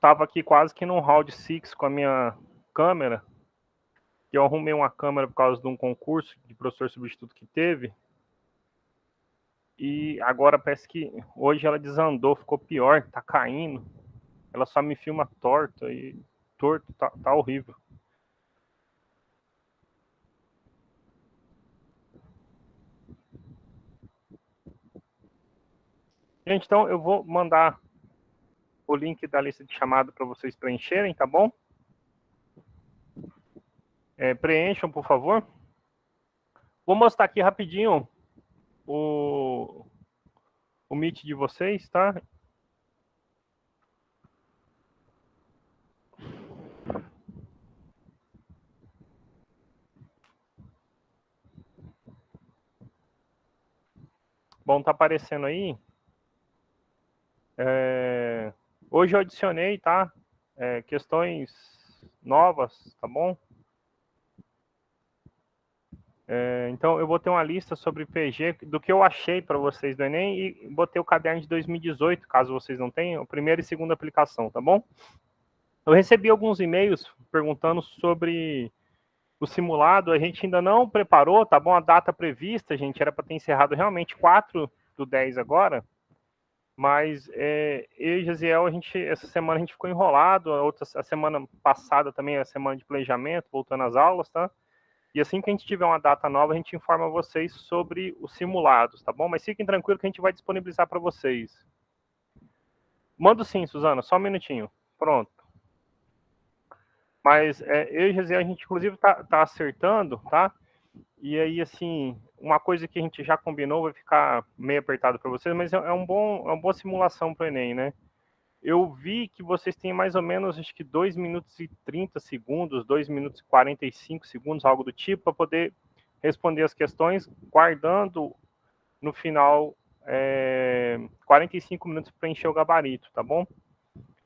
tava aqui quase que num round 6 com a minha câmera, que eu arrumei uma câmera por causa de um concurso de professor substituto que teve, e agora parece que hoje ela desandou, ficou pior, tá caindo, ela só me filma torta e torto, tá horrível. Gente, então eu vou mandar o link da lista de chamada para vocês preencherem, tá bom? Preencham, por favor. Vou mostrar aqui rapidinho o, o Meet de vocês, tá? Bom, tá aparecendo aí. Hoje eu adicionei, tá? Questões novas, tá bom? Então eu vou ter uma lista sobre PG do que eu achei para vocês do Enem e botei o caderno de 2018, caso vocês não tenham, primeira e segunda aplicação, tá bom? Eu recebi alguns e-mails perguntando sobre o simulado, a gente ainda não preparou, tá bom? A data prevista, gente, era para ter encerrado realmente 4/10 agora, mas eu e Jaziel, essa semana a gente ficou enrolado, a semana passada também é a semana de planejamento, voltando às aulas, tá? E assim que a gente tiver uma data nova, a gente informa vocês sobre os simulados, tá bom? Mas fiquem tranquilos que a gente vai disponibilizar para vocês. Manda sim, Suzana, só um minutinho. Pronto. Mas eu e Jaziel, a gente inclusive tá acertando, tá? E aí, assim, uma coisa que a gente já combinou, vai ficar meio apertado para vocês, mas é uma boa simulação para o Enem, né? Eu vi que vocês têm mais ou menos, acho que 2 minutos e 30 segundos, 2 minutos e 45 segundos, algo do tipo, para poder responder as questões, guardando no final 45 minutos para encher o gabarito, tá bom?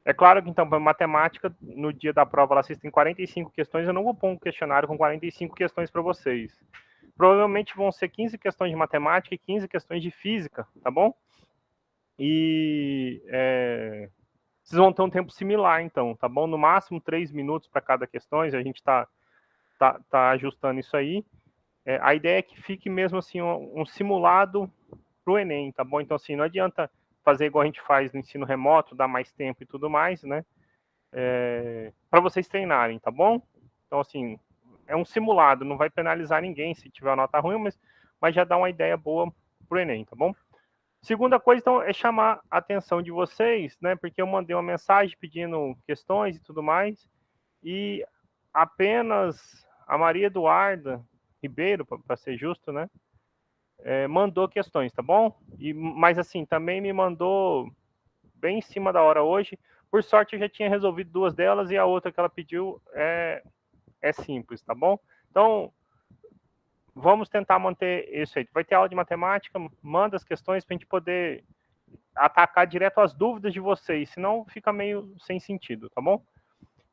É claro que, então, para matemática, no dia da prova, lá, vocês têm 45 questões, eu não vou pôr um questionário com 45 questões para vocês. Provavelmente vão ser 15 questões de matemática e 15 questões de física, tá bom? E vocês vão ter um tempo similar, então, tá bom? No máximo 3 minutos para cada questão, a gente tá ajustando isso aí. A ideia é que fique mesmo assim um simulado para o Enem, tá bom? Então, assim, não adianta fazer igual a gente faz no ensino remoto, dar mais tempo e tudo mais, né? Para vocês treinarem, tá bom? Então, assim, é um simulado, não vai penalizar ninguém se tiver uma nota ruim, mas já dá uma ideia boa pro Enem, tá bom? Segunda coisa, então, é chamar a atenção de vocês, né? Porque eu mandei uma mensagem pedindo questões e tudo mais, e apenas a Maria Eduarda Ribeiro, para ser justo, né? Mandou questões, tá bom? Mas assim, também me mandou bem em cima da hora hoje. Por sorte, eu já tinha resolvido 2 delas e a outra que ela pediu é simples, tá bom? Então, vamos tentar manter isso aí. Vai ter aula de matemática, manda as questões para a gente poder atacar direto as dúvidas de vocês, senão fica meio sem sentido, tá bom?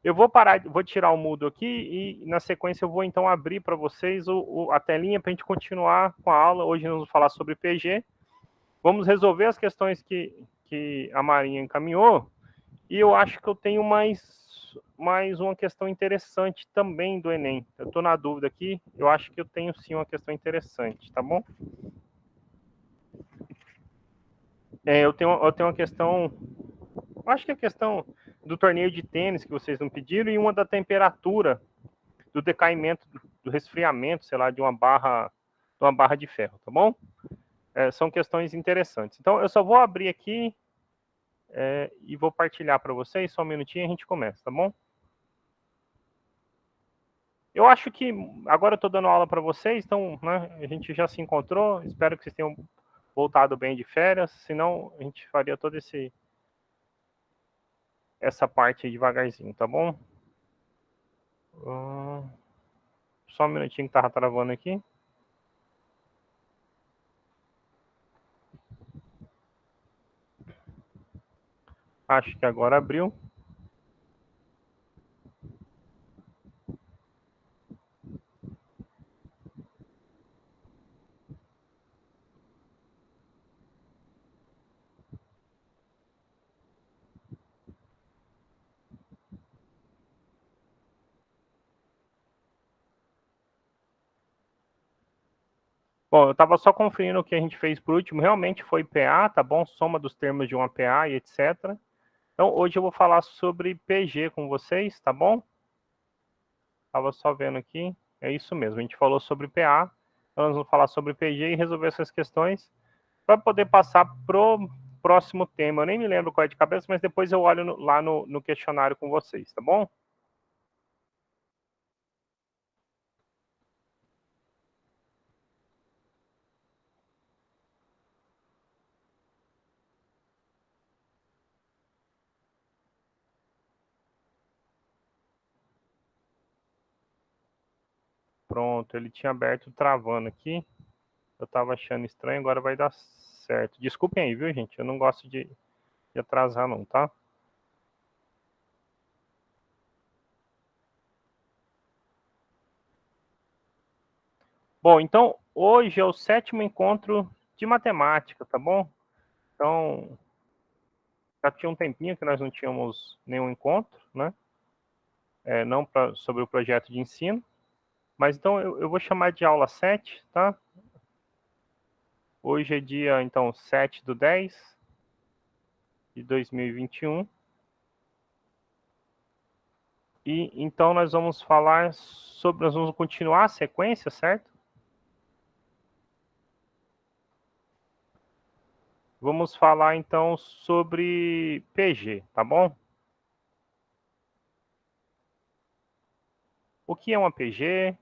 Eu vou parar, vou tirar o mudo aqui e na sequência eu vou então abrir para vocês a telinha para a gente continuar com a aula. Hoje nós vamos falar sobre PG. Vamos resolver as questões que a Marinha encaminhou. E eu acho que eu tenho mais uma questão interessante também do Enem. Eu estou na dúvida aqui, eu acho que eu tenho sim uma questão interessante, tá bom? Eu tenho uma questão, acho que é a questão do torneio de tênis que vocês não pediram e uma da temperatura, do decaimento, do resfriamento, sei lá, de uma barra de ferro, tá bom? São questões interessantes. Então, eu só vou abrir aqui e vou partilhar para vocês, só um minutinho e a gente começa, tá bom? Eu acho que agora eu estou dando aula para vocês, então né, a gente já se encontrou. Espero que vocês tenham voltado bem de férias. Senão a gente faria toda essa parte aí devagarzinho, tá bom? Só um minutinho que tava travando aqui. Acho que agora abriu. Bom, eu estava só conferindo o que a gente fez por último, realmente foi PA, tá bom? Soma dos termos de uma PA e etc. Então, hoje eu vou falar sobre PG com vocês, tá bom? Estava só vendo aqui, é isso mesmo, a gente falou sobre PA, então nós vamos falar sobre PG e resolver essas questões para poder passar pro próximo tema. Eu nem me lembro qual é de cabeça, mas depois eu olho lá no questionário com vocês, tá bom? Pronto, ele tinha aberto travando aqui. Eu estava achando estranho, agora vai dar certo. Desculpem aí, viu, gente? Eu não gosto de atrasar, não, tá? Bom, então, hoje é o 7º encontro de matemática, tá bom? Então, já tinha um tempinho que nós não tínhamos nenhum encontro, né? Não sobre o projeto de ensino. Mas então eu vou chamar de aula 7, tá? Hoje é dia, então, 7/10/2021. E então nós vamos falar sobre, nós vamos continuar a sequência, certo? Vamos falar então sobre PG, tá bom? O que é uma PG?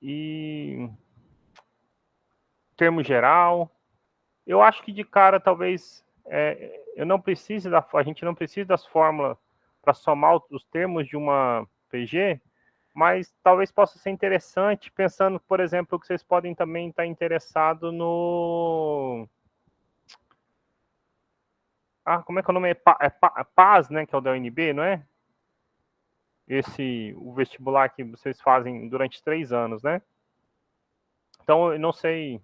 E termo geral. Eu acho que de cara talvez eu não precise a gente não precisa das fórmulas para somar os termos de uma PG, mas talvez possa ser interessante pensando, por exemplo, que vocês podem também estar interessados no como é que é o nome? PAS, né, que é o da UNB, não é? O vestibular que vocês fazem durante 3 anos, né? Então, eu não sei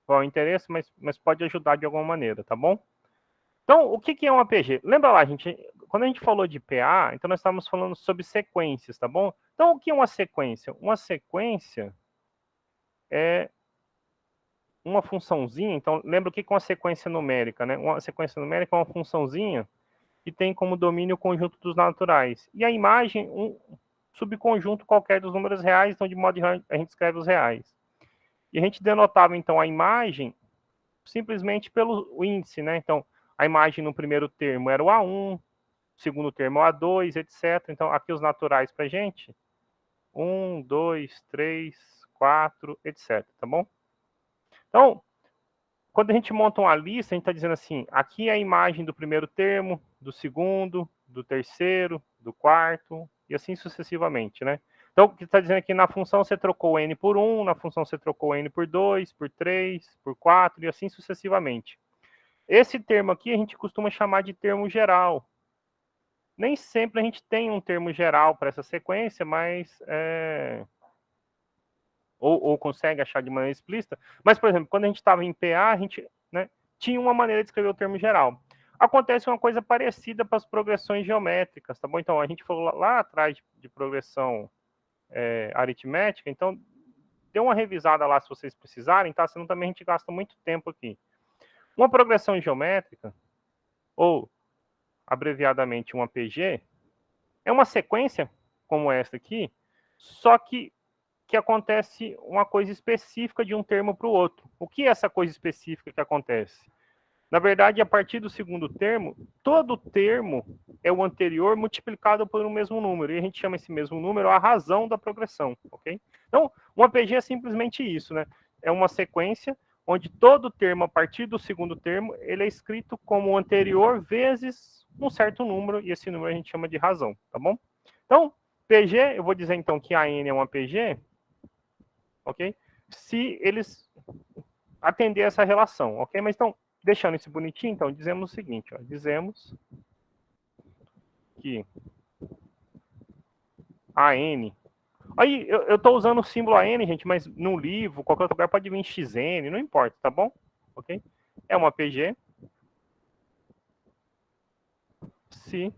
qual é o interesse, mas pode ajudar de alguma maneira, tá bom? Então, o que é uma PG? Lembra lá, gente, quando a gente falou de PA, então nós estávamos falando sobre sequências, tá bom? Então, o que é uma sequência? Uma sequência é uma funçãozinha, então lembra o que é uma sequência numérica, né? Uma sequência numérica é uma funçãozinha que tem como domínio o conjunto dos naturais. E a imagem, um subconjunto qualquer dos números reais, então de modo geral a gente escreve os reais. E a gente denotava então a imagem simplesmente pelo índice, né? Então, a imagem no primeiro termo era o A1, segundo termo é o A2, etc. Então, aqui os naturais para gente, 1, 2, 3, 4, etc. Tá bom? Então, quando a gente monta uma lista, a gente está dizendo assim, aqui é a imagem do primeiro termo, do segundo, do terceiro, do quarto, e assim sucessivamente, né? Então, o que está dizendo aqui, na função você trocou n por 1, na função você trocou n por 2, por 3, por 4, e assim sucessivamente. Esse termo aqui a gente costuma chamar de termo geral. Nem sempre a gente tem um termo geral para essa sequência, mas ou consegue achar de maneira explícita. Mas, por exemplo, quando a gente estava em PA, a gente, né, tinha uma maneira de escrever o termo geral. Acontece uma coisa parecida para as progressões geométricas, tá bom? Então, a gente falou lá atrás de progressão aritmética, então dê uma revisada lá se vocês precisarem, tá? Senão também a gente gasta muito tempo aqui. Uma progressão geométrica, ou abreviadamente uma PG, é uma sequência como essa aqui, só que acontece uma coisa específica de um termo para o outro. O que é essa coisa específica que acontece? Na verdade, a partir do segundo termo, todo termo é o anterior multiplicado por um mesmo número. E a gente chama esse mesmo número a razão da progressão, ok? Então, uma PG é simplesmente isso, né? É uma sequência onde todo termo, a partir do segundo termo, ele é escrito como anterior vezes um certo número, e esse número a gente chama de razão, tá bom? Então, PG, eu vou dizer então que a N é uma PG, ok? Se eles atender essa relação, ok? Mas então, deixando isso bonitinho, então, dizemos o seguinte, ó, dizemos que a N... Aí, eu estou usando o símbolo AN, gente, mas no livro, qualquer outro lugar pode vir XN, não importa, tá bom? Ok? É uma PG se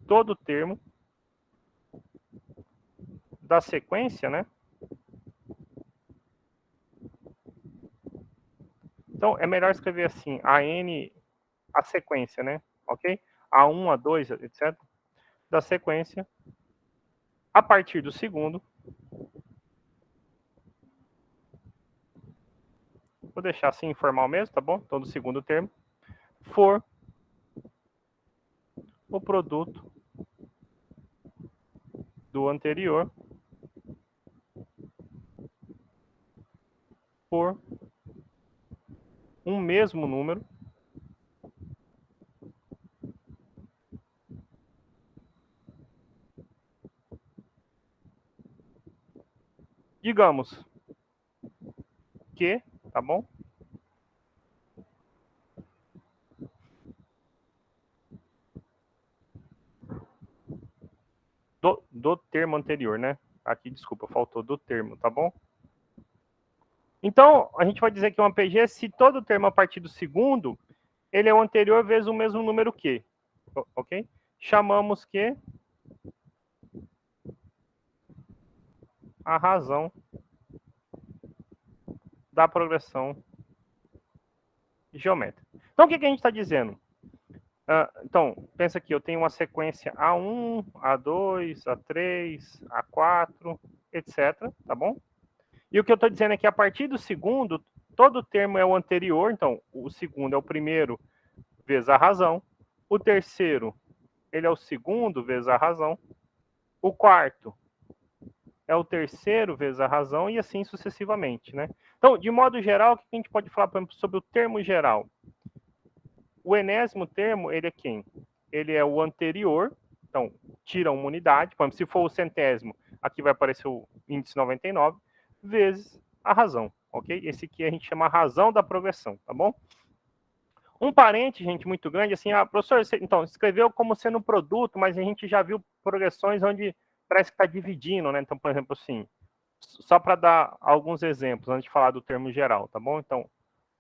todo termo da sequência, né? Então, é melhor escrever assim, a sequência, né? Ok? A1, A2, etc. Da sequência, a partir do segundo. Vou deixar assim informal mesmo, tá bom? Então, do segundo termo. For o produto do anterior por um mesmo número digamos que, tá bom? Do termo anterior, né? Aqui, desculpa, faltou do termo, tá bom? Então, a gente vai dizer que uma PG, se todo termo a partir do segundo, ele é o anterior vezes o mesmo número que, ok? Chamamos que a razão da progressão geométrica. Então, o que a gente está dizendo? Então, pensa aqui, eu tenho uma sequência A1, A2, A3, A4, etc, tá bom? E o que eu estou dizendo é que a partir do segundo, todo termo é o anterior, então o segundo é o primeiro vezes a razão, o terceiro, ele é o segundo vezes a razão, o quarto é o terceiro vezes a razão e assim sucessivamente, né? Então, de modo geral, o que a gente pode falar, por exemplo, sobre o termo geral? O enésimo termo, ele é quem? Ele é o anterior, então tira uma unidade, por exemplo, se for o centésimo, aqui vai aparecer o índice 99, vezes a razão, ok? Esse aqui a gente chama a razão da progressão, tá bom? Um parente, gente, muito grande, assim, professor, você, então, escreveu como sendo produto, mas a gente já viu progressões onde parece que está dividindo, né? Então, por exemplo, assim, só para dar alguns exemplos, antes de falar do termo geral, tá bom? Então,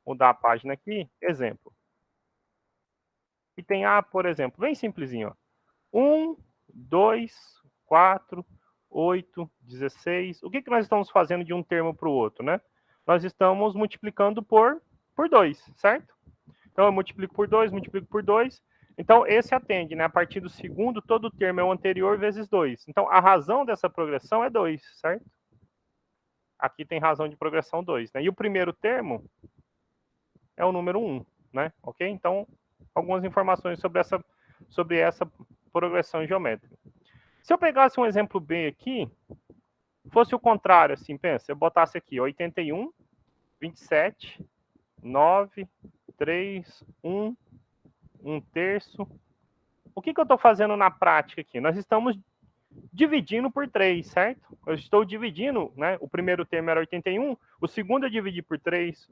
mudar a página aqui, exemplo. E tem, por exemplo, bem simplesinho, ó. 1, 2, 4, 8, 16. O que nós estamos fazendo de um termo para o outro, né? Nós estamos multiplicando por 2, certo? Então, eu multiplico por 2, multiplico por 2. Então, esse atende, né? A partir do segundo, todo termo é o anterior vezes 2. Então, a razão dessa progressão é 2, certo? Aqui tem razão de progressão 2, né? E o primeiro termo é o número 1, né? Ok? Então, algumas informações sobre essa progressão geométrica. Se eu pegasse um exemplo B aqui, fosse o contrário, assim, pensa, eu botasse aqui 81, 27, 9, 3, 1, 1 terço. O que eu estou fazendo na prática aqui? Nós estamos dividindo por 3, certo? Eu estou dividindo, né? O primeiro termo era 81, o segundo eu dividi por 3,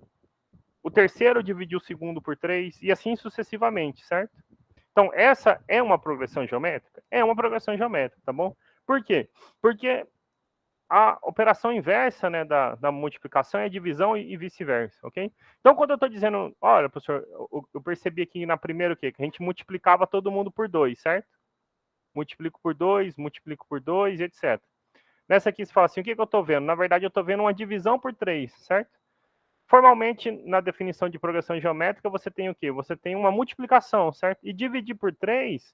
o terceiro eu dividi o segundo por 3, e assim sucessivamente, certo? Então, essa é uma progressão geométrica? É uma progressão geométrica, tá bom? Por quê? Porque a operação inversa, né, da multiplicação é a divisão e vice-versa, ok? Então, quando eu estou dizendo, olha, professor, eu percebi aqui na primeira o quê? Que a gente multiplicava todo mundo por 2, certo? Multiplico por 2, multiplico por 2, etc. Nessa aqui, você fala assim, o que eu estou vendo? Na verdade, eu estou vendo uma divisão por 3, certo? Formalmente, na definição de progressão geométrica, você tem o quê? Você tem uma multiplicação, certo? E dividir por 3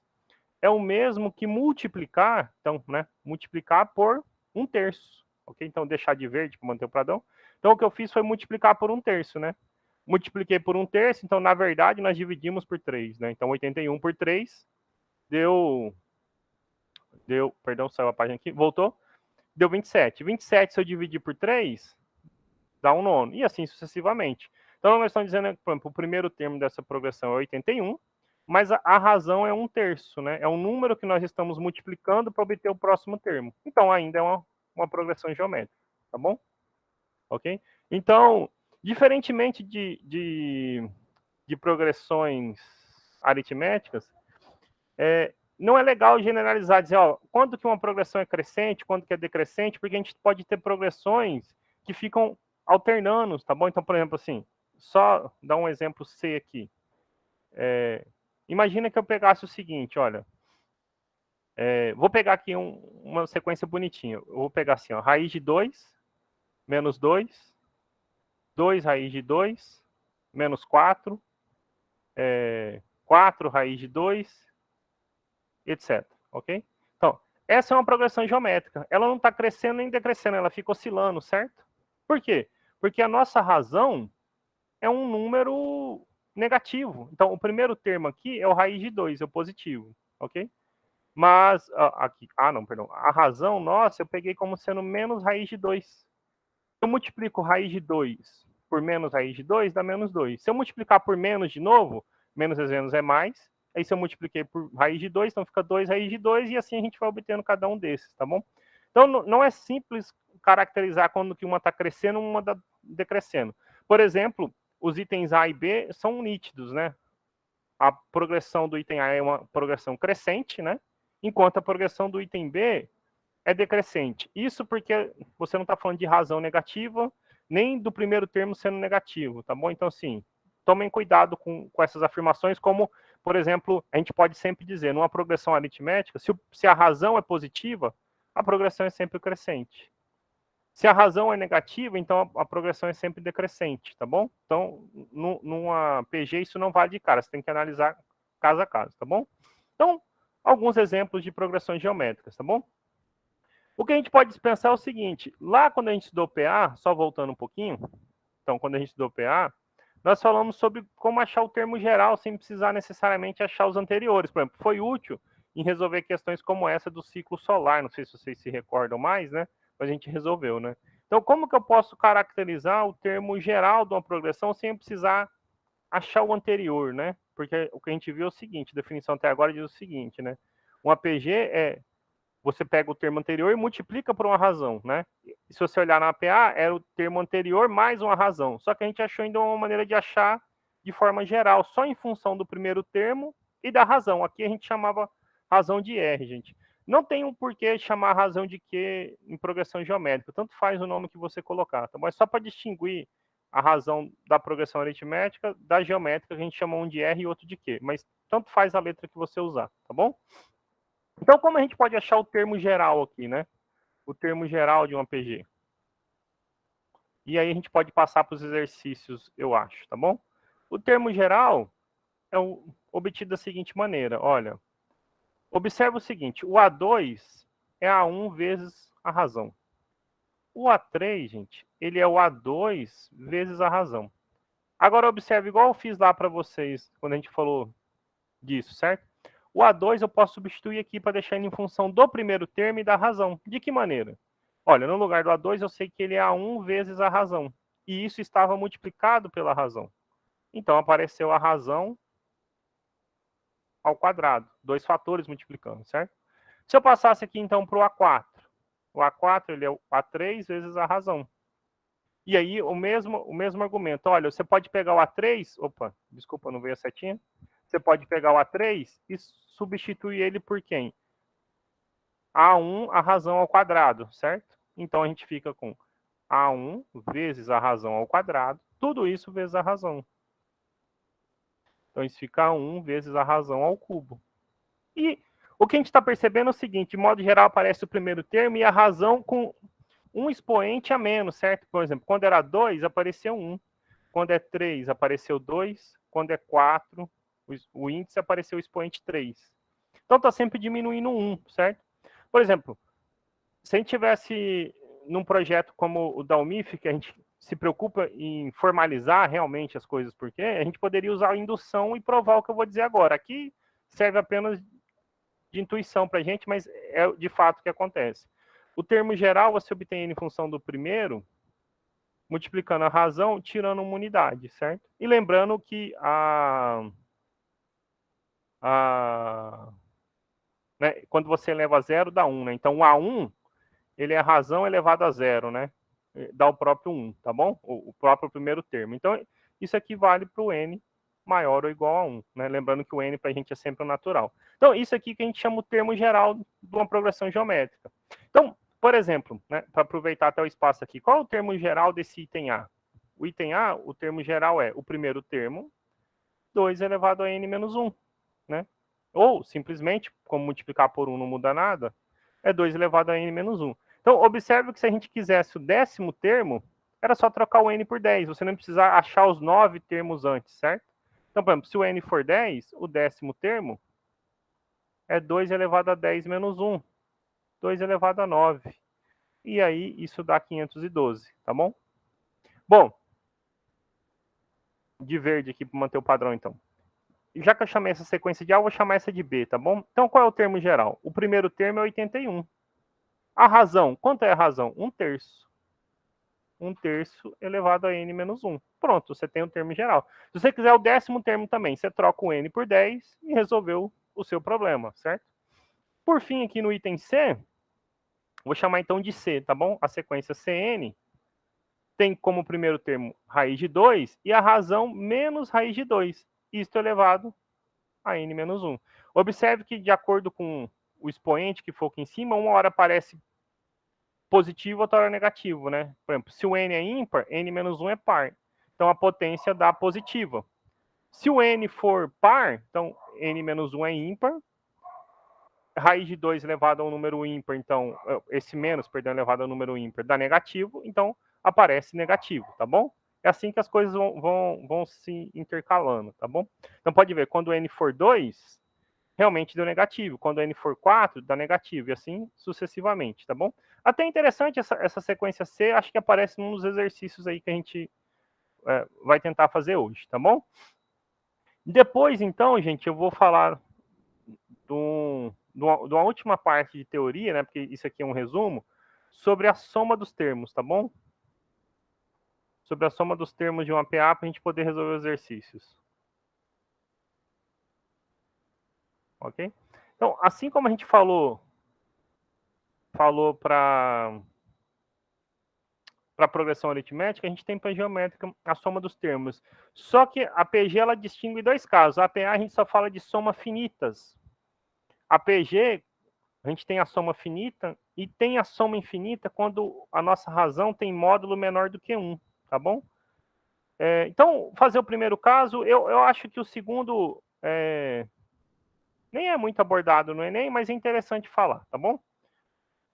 é o mesmo que multiplicar, então, né? Multiplicar por 1 terço, ok? Então, deixar de verde para manter o padrão. Então, o que eu fiz foi multiplicar por 1 terço, né? Multipliquei por 1 terço, então, na verdade, nós dividimos por 3, né? Então, 81 por 3 perdão, saiu a página aqui, voltou, deu 27. 27, se eu dividir por 3, dá um nono, e assim sucessivamente. Então, nós estamos dizendo, por exemplo, o primeiro termo dessa progressão é 81, mas a razão é 1 terço, né? É um número que nós estamos multiplicando para obter o próximo termo. Então, ainda é uma progressão geométrica, tá bom? Ok? Então, diferentemente de progressões aritméticas, não é legal generalizar, dizer, ó, quando que uma progressão é crescente, quando que é decrescente, porque a gente pode ter progressões que ficam alternando, tá bom? Então, por exemplo, assim, só dar um exemplo C aqui. Imagina que eu pegasse o seguinte, olha, Vou pegar aqui uma sequência bonitinha. Eu vou pegar assim, ó, raiz de 2, menos 2, 2 raiz de 2, menos 4, 4 raiz de 2, etc. Ok? Então, essa é uma progressão geométrica. Ela não está crescendo nem decrescendo, ela fica oscilando, certo? Por quê? Porque a nossa razão é um número negativo. Então, o primeiro termo aqui é o raiz de 2, é o positivo, ok? Mas, aqui, não, perdão. A razão nossa eu peguei como sendo menos raiz de 2. Eu multiplico raiz de 2 por menos raiz de 2, dá menos 2. Se eu multiplicar por menos de novo, menos vezes menos é mais. Aí se eu multipliquei por raiz de 2, então fica 2 raiz de 2, e assim a gente vai obtendo cada um desses, tá bom? Então não é simples caracterizar quando que uma está crescendo e uma está decrescendo. Por exemplo, os itens A e B são nítidos, né? A progressão do item A é uma progressão crescente, né? Enquanto a progressão do item B é decrescente. Isso porque você não está falando de razão negativa, nem do primeiro termo sendo negativo, tá bom? Então, assim, tomem cuidado com essas afirmações, como, por exemplo, a gente pode sempre dizer, numa progressão aritmética, se a razão é positiva, a progressão é sempre crescente. Se a razão é negativa, então a progressão é sempre decrescente, tá bom? Então, numa PG, isso não vale de cara, você tem que analisar caso a caso, tá bom? Então, alguns exemplos de progressões geométricas, tá bom? O que a gente pode pensar é o seguinte, lá quando a gente estudou PA, só voltando um pouquinho, então quando a gente estudou PA, nós falamos sobre como achar o termo geral sem precisar necessariamente achar os anteriores. Por exemplo, foi útil em resolver questões como essa do ciclo solar, não sei se vocês se recordam mais, né? Mas a gente resolveu, né? Então, como que eu posso caracterizar o termo geral de uma progressão sem precisar achar o anterior, né? Porque o que a gente viu é o seguinte, a definição até agora diz o seguinte, né? Um APG é você pega o termo anterior e multiplica por uma razão, né? E se você olhar na APA, era o termo anterior mais uma razão. Só que a gente achou ainda uma maneira de achar de forma geral, só em função do primeiro termo e da razão. Aqui a gente chamava razão de R, gente. Não tem um porquê chamar razão de Q em progressão geométrica. Tanto faz o nome que você colocar, tá? Mas só para distinguir a razão da progressão aritmética da geométrica, que a gente chama um de R e outro de Q. Mas tanto faz a letra que você usar, tá bom? Então, como a gente pode achar o termo geral aqui, né? O termo geral de uma PG. E aí a gente pode passar para os exercícios, eu acho, tá bom? O termo geral é obtido da seguinte maneira, olha. Observa o seguinte, o A2 é A1 vezes a razão. O A3, gente, ele é o A2 vezes a razão. Agora observe, igual eu fiz lá para vocês, quando a gente falou disso, certo? O A2 eu posso substituir aqui para deixar ele em função do primeiro termo e da razão. De que maneira? Olha, no lugar do A2 eu sei que ele é A1 vezes a razão. E isso estava multiplicado pela razão. Então apareceu a razão ao quadrado. 2 fatores multiplicando, certo? Se eu passasse aqui então para o A4. O A4 ele é o A3 vezes a razão. E aí o mesmo argumento. Olha, você pode pegar o A3... Opa, desculpa, não veio a setinha. Você pode pegar o A3 e substituir ele por quem? A1, a razão ao quadrado, certo? Então a gente fica com A1 vezes a razão ao quadrado, tudo isso vezes a razão. Então isso fica A1 vezes a razão ao cubo. E o que a gente está percebendo é o seguinte, de modo geral aparece o primeiro termo e a razão com um expoente a menos, certo? Por exemplo, quando era 2, apareceu 1. Quando é 3, apareceu 2. Quando é 4, o índice apareceu o expoente 3. Então está sempre diminuindo 1, certo? Por exemplo, se a gente tivesse num projeto como o da UMIF, que a gente se preocupa em formalizar realmente as coisas, porque a gente poderia usar a indução e provar o que eu vou dizer agora. Aqui serve apenas de intuição para a gente, mas é de fato o que acontece. O termo geral você obtém em função do primeiro, multiplicando a razão, tirando uma unidade, certo? E lembrando que né, quando você eleva a zero, dá 1, né? Então, o A1, ele é a razão elevada a zero, né? Dá o próprio 1, tá bom? O próprio primeiro termo. Então, isso aqui vale para o N maior ou igual a 1, né? Lembrando que o N para a gente é sempre o natural. Então, isso aqui que a gente chama o termo geral de uma progressão geométrica. Então, por exemplo, né, para aproveitar até o espaço aqui, qual é o termo geral desse item A? O item A, o termo geral é o primeiro termo, 2 elevado a N menos 1, né? Ou, simplesmente, como multiplicar por 1 não muda nada, é 2 elevado a n menos 1. Então, observe que se a gente quisesse o 10º termo, era só trocar o n por 10. Você não precisa achar os 9 termos antes, certo? Então, por exemplo, se o n for 10, o 10º termo é 2 elevado a 10 menos 1. 2 elevado a 9. E aí, isso dá 512, tá bom? Bom, de verde aqui para manter o padrão, então. Já que eu chamei essa sequência de A, eu vou chamar essa de B, tá bom? Então, qual é o termo geral? O primeiro termo é 81. A razão, quanto é a razão? 1/3. 1/3 elevado a n menos 1. Pronto, você tem o termo geral. Se você quiser o 10º termo também, você troca o n por 10 e resolveu o seu problema, certo? Por fim, aqui no item C, vou chamar então de C, tá bom? A sequência Cn tem como primeiro termo raiz de 2 e a razão menos raiz de 2. Isto elevado a n menos 1. Observe que, de acordo com o expoente que for aqui em cima, uma hora aparece positivo, outra hora negativo, né? Por exemplo, se o n é ímpar, n menos 1 é par. Então, a potência dá positiva. Se o n for par, então, n menos 1 é ímpar. Raiz de 2 elevado a um número ímpar, então, esse menos, perdão, elevado a um número ímpar, dá negativo. Então, aparece negativo, tá bom? É assim que as coisas vão se intercalando, tá bom? Então, pode ver, quando n for 2, realmente deu negativo. Quando n for 4, dá negativo, e assim sucessivamente, tá bom? Até interessante essa sequência C, acho que aparece num dos exercícios aí que a gente vai tentar fazer hoje, tá bom? Depois, então, gente, eu vou falar de uma última parte de teoria, né? Porque isso aqui é um resumo, sobre a soma dos termos, tá bom? Sobre a soma dos termos de uma PA para a gente poder resolver os exercícios. Ok? Então, assim como a gente falou para progressão aritmética, a gente tem para geométrica a soma dos termos. Só que a PG ela distingue dois casos. A PA a gente só fala de soma finitas. A PG, a gente tem a soma finita e tem a soma infinita quando a nossa razão tem módulo menor do que 1, tá bom? Então, fazer o primeiro caso, eu acho que o segundo nem é muito abordado no Enem, mas é interessante falar, tá bom?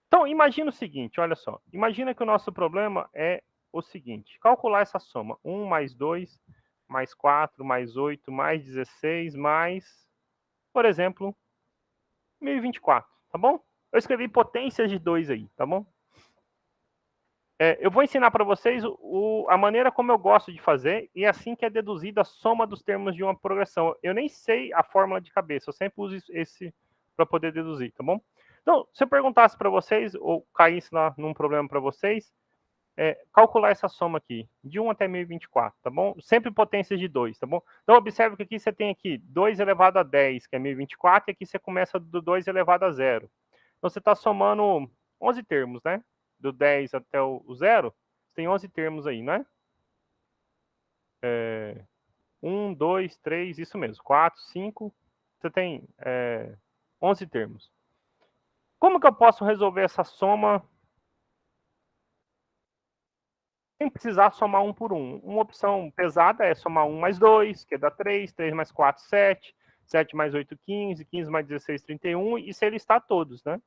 Então, imagina o seguinte, olha só. Imagina que o nosso problema é o seguinte. Calcular essa soma. 1 mais 2, mais 4, mais 8, mais 16, mais, por exemplo, 1024, tá bom? Eu escrevi potências de 2 aí, tá bom? Eu vou ensinar para vocês a maneira como eu gosto de fazer e assim que é deduzida a soma dos termos de uma progressão. Eu nem sei a fórmula de cabeça, eu sempre uso esse para poder deduzir, tá bom? Então, se eu perguntasse para vocês, ou caísse lá num problema para vocês, calcular essa soma aqui, de 1 até 1024, tá bom? Sempre potências de 2, tá bom? Então, observe que aqui você tem aqui 2 elevado a 10, que é 1024, e aqui você começa do 2 elevado a 0. Então, você está somando 11 termos, né? Do 10 até o 0, tem 11 termos aí, né? 1, 2, 3, isso mesmo, 4, 5, você tem 11 termos. Como que eu posso resolver essa soma sem precisar somar um por um? Uma opção pesada é somar 1 mais 2, que dá 3, 3 mais 4, 7, 7 mais 8, 15, 15 mais 16, 31, e se listar todos, né?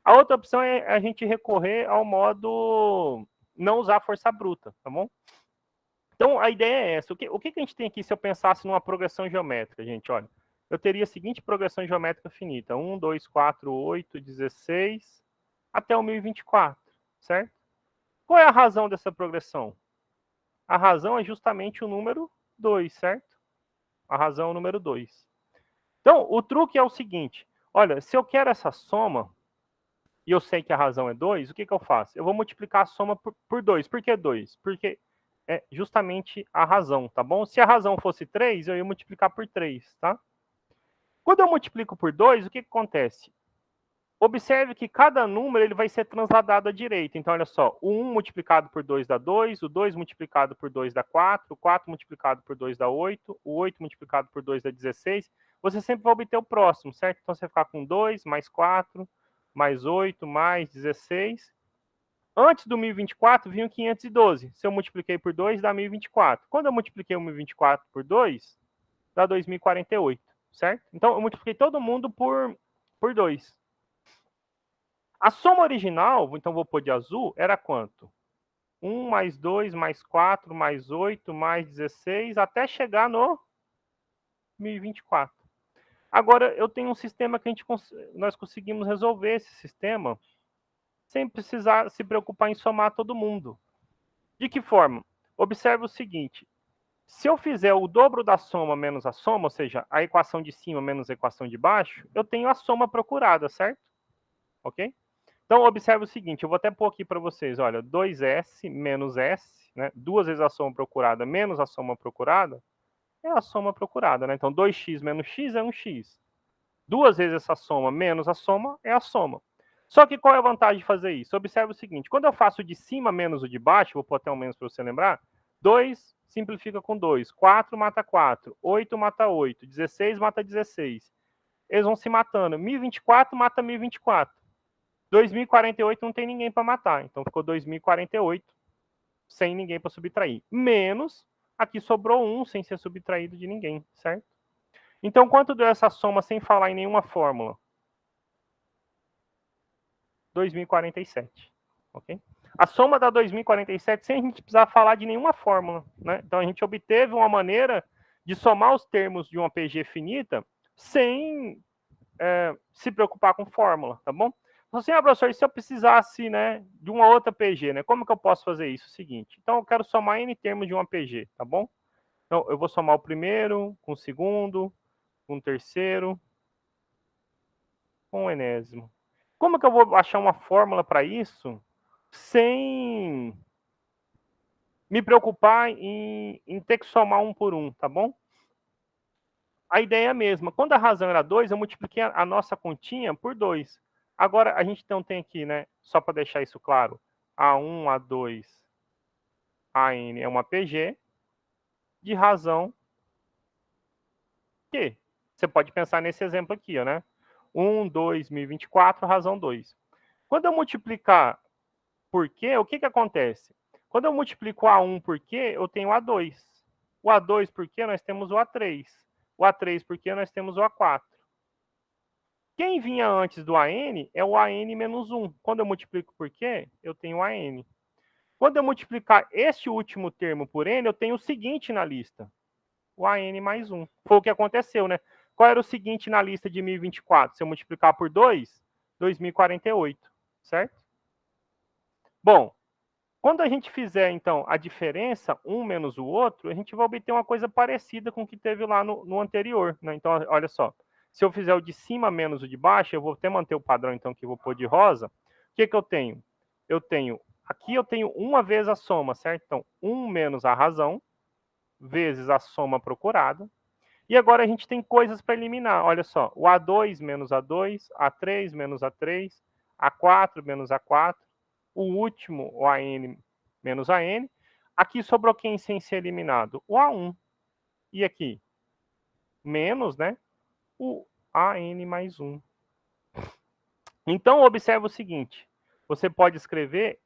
A outra opção é a gente recorrer ao modo não usar força bruta, tá bom? Então, a ideia é essa. O que a gente tem aqui se eu pensasse numa progressão geométrica, gente? Olha, eu teria a seguinte progressão geométrica finita. 1, 2, 4, 8, 16, até o 1024, certo? Qual é a razão dessa progressão? A razão é justamente o número 2, certo? A razão é o número 2. Então, o truque é o seguinte. Olha, se eu quero essa soma, e eu sei que a razão é 2, o que eu faço? Eu vou multiplicar a soma por 2. Por que 2? Porque é justamente a razão, tá bom? Se a razão fosse 3, eu ia multiplicar por 3, tá? Quando eu multiplico por 2, o que acontece? Observe que cada número ele vai ser transladado à direita. Então, olha só, o 1 multiplicado por 2 dá 2, o 2 multiplicado por 2 dá 4, o 4 multiplicado por 2 dá 8, o 8 multiplicado por 2 dá 16. Você sempre vai obter o próximo, certo? Então, você vai ficar com 2, mais 4, mais 8, mais 16. Antes do 1024, vinha o 512. Se eu multipliquei por 2, dá 1024. Quando eu multipliquei o 1024 por 2, dá 2048. certo? Então, eu multipliquei todo mundo por 2. A soma original, então vou pôr de azul, era quanto? 1 mais 2 mais 4 mais 8 mais 16, até chegar no 1024. Agora, eu tenho um sistema que nós conseguimos resolver esse sistema sem precisar se preocupar em somar todo mundo. De que forma? Observe o seguinte: se eu fizer o dobro da soma menos a soma, ou seja, a equação de cima menos a equação de baixo, eu tenho a soma procurada, certo? Ok? Então, observe o seguinte, eu vou até pôr aqui para vocês, olha, 2S menos S, né, 2 vezes a soma procurada menos a soma procurada, é a soma procurada, né? Então, 2x menos x é 1x. 2 vezes essa soma menos a soma é a soma. Só que qual é a vantagem de fazer isso? Observe o seguinte, quando eu faço o de cima menos o de baixo, vou pôr até um menos para você lembrar, 2 simplifica com 2, 4 mata 4, 8 mata 8, 16 mata 16. Eles vão se matando, 1024 mata 1024. 2048 não tem ninguém para matar, então ficou 2048 sem ninguém para subtrair. Menos, aqui sobrou 1 sem ser subtraído de ninguém, certo? Então, quanto deu essa soma sem falar em nenhuma fórmula? 2047, ok? A soma dá 2047 sem a gente precisar falar de nenhuma fórmula, né? Então, a gente obteve uma maneira de somar os termos de uma PG finita sem se preocupar com fórmula, tá bom? Assim, professor, se eu precisasse, né, de uma outra PG, né, como que eu posso fazer isso? O seguinte, então eu quero somar N termos de uma PG, tá bom? Então, eu vou somar o primeiro, com o segundo, com o terceiro, com o enésimo. Como que eu vou achar uma fórmula para isso sem me preocupar em ter que somar um por um, tá bom? A ideia é a mesma. Quando a razão era 2, eu multipliquei a nossa continha por 2. Agora, a gente não tem aqui, né? Só para deixar isso claro. A1, A2, AN é uma PG de razão Q. Você pode pensar nesse exemplo aqui, ó, né? 1, 2, 1024, razão 2. Quando eu multiplicar por Q, o que, que acontece? Quando eu multiplico A1 por Q, eu tenho A2. O A2 por Q, nós temos o A3. O A3 por Q, nós temos o A4. Quem vinha antes do AN é o AN menos 1. Quando eu multiplico por Q, eu tenho o AN. Quando eu multiplicar este último termo por N, eu tenho o seguinte na lista. O AN mais 1. Foi o que aconteceu, né? Qual era o seguinte na lista de 1024? Se eu multiplicar por 2, 2048, certo? Bom, quando a gente fizer, então, a diferença, um menos o outro, a gente vai obter uma coisa parecida com o que teve lá no anterior, né? Então, olha só. Se eu fizer o de cima menos o de baixo, eu vou até manter o padrão, então, que eu vou pôr de rosa. O que que eu tenho? Aqui eu tenho uma vez a soma, certo? Então, 1 menos a razão, vezes a soma procurada. E agora a gente tem coisas para eliminar. Olha só, o A2 menos A2, A3 menos A3, A4 menos A4, o último, o AN menos AN. Aqui sobrou quem sem ser eliminado? O A1. E aqui? Menos, né? O AN mais 1. Então, observe o seguinte. Você pode escrever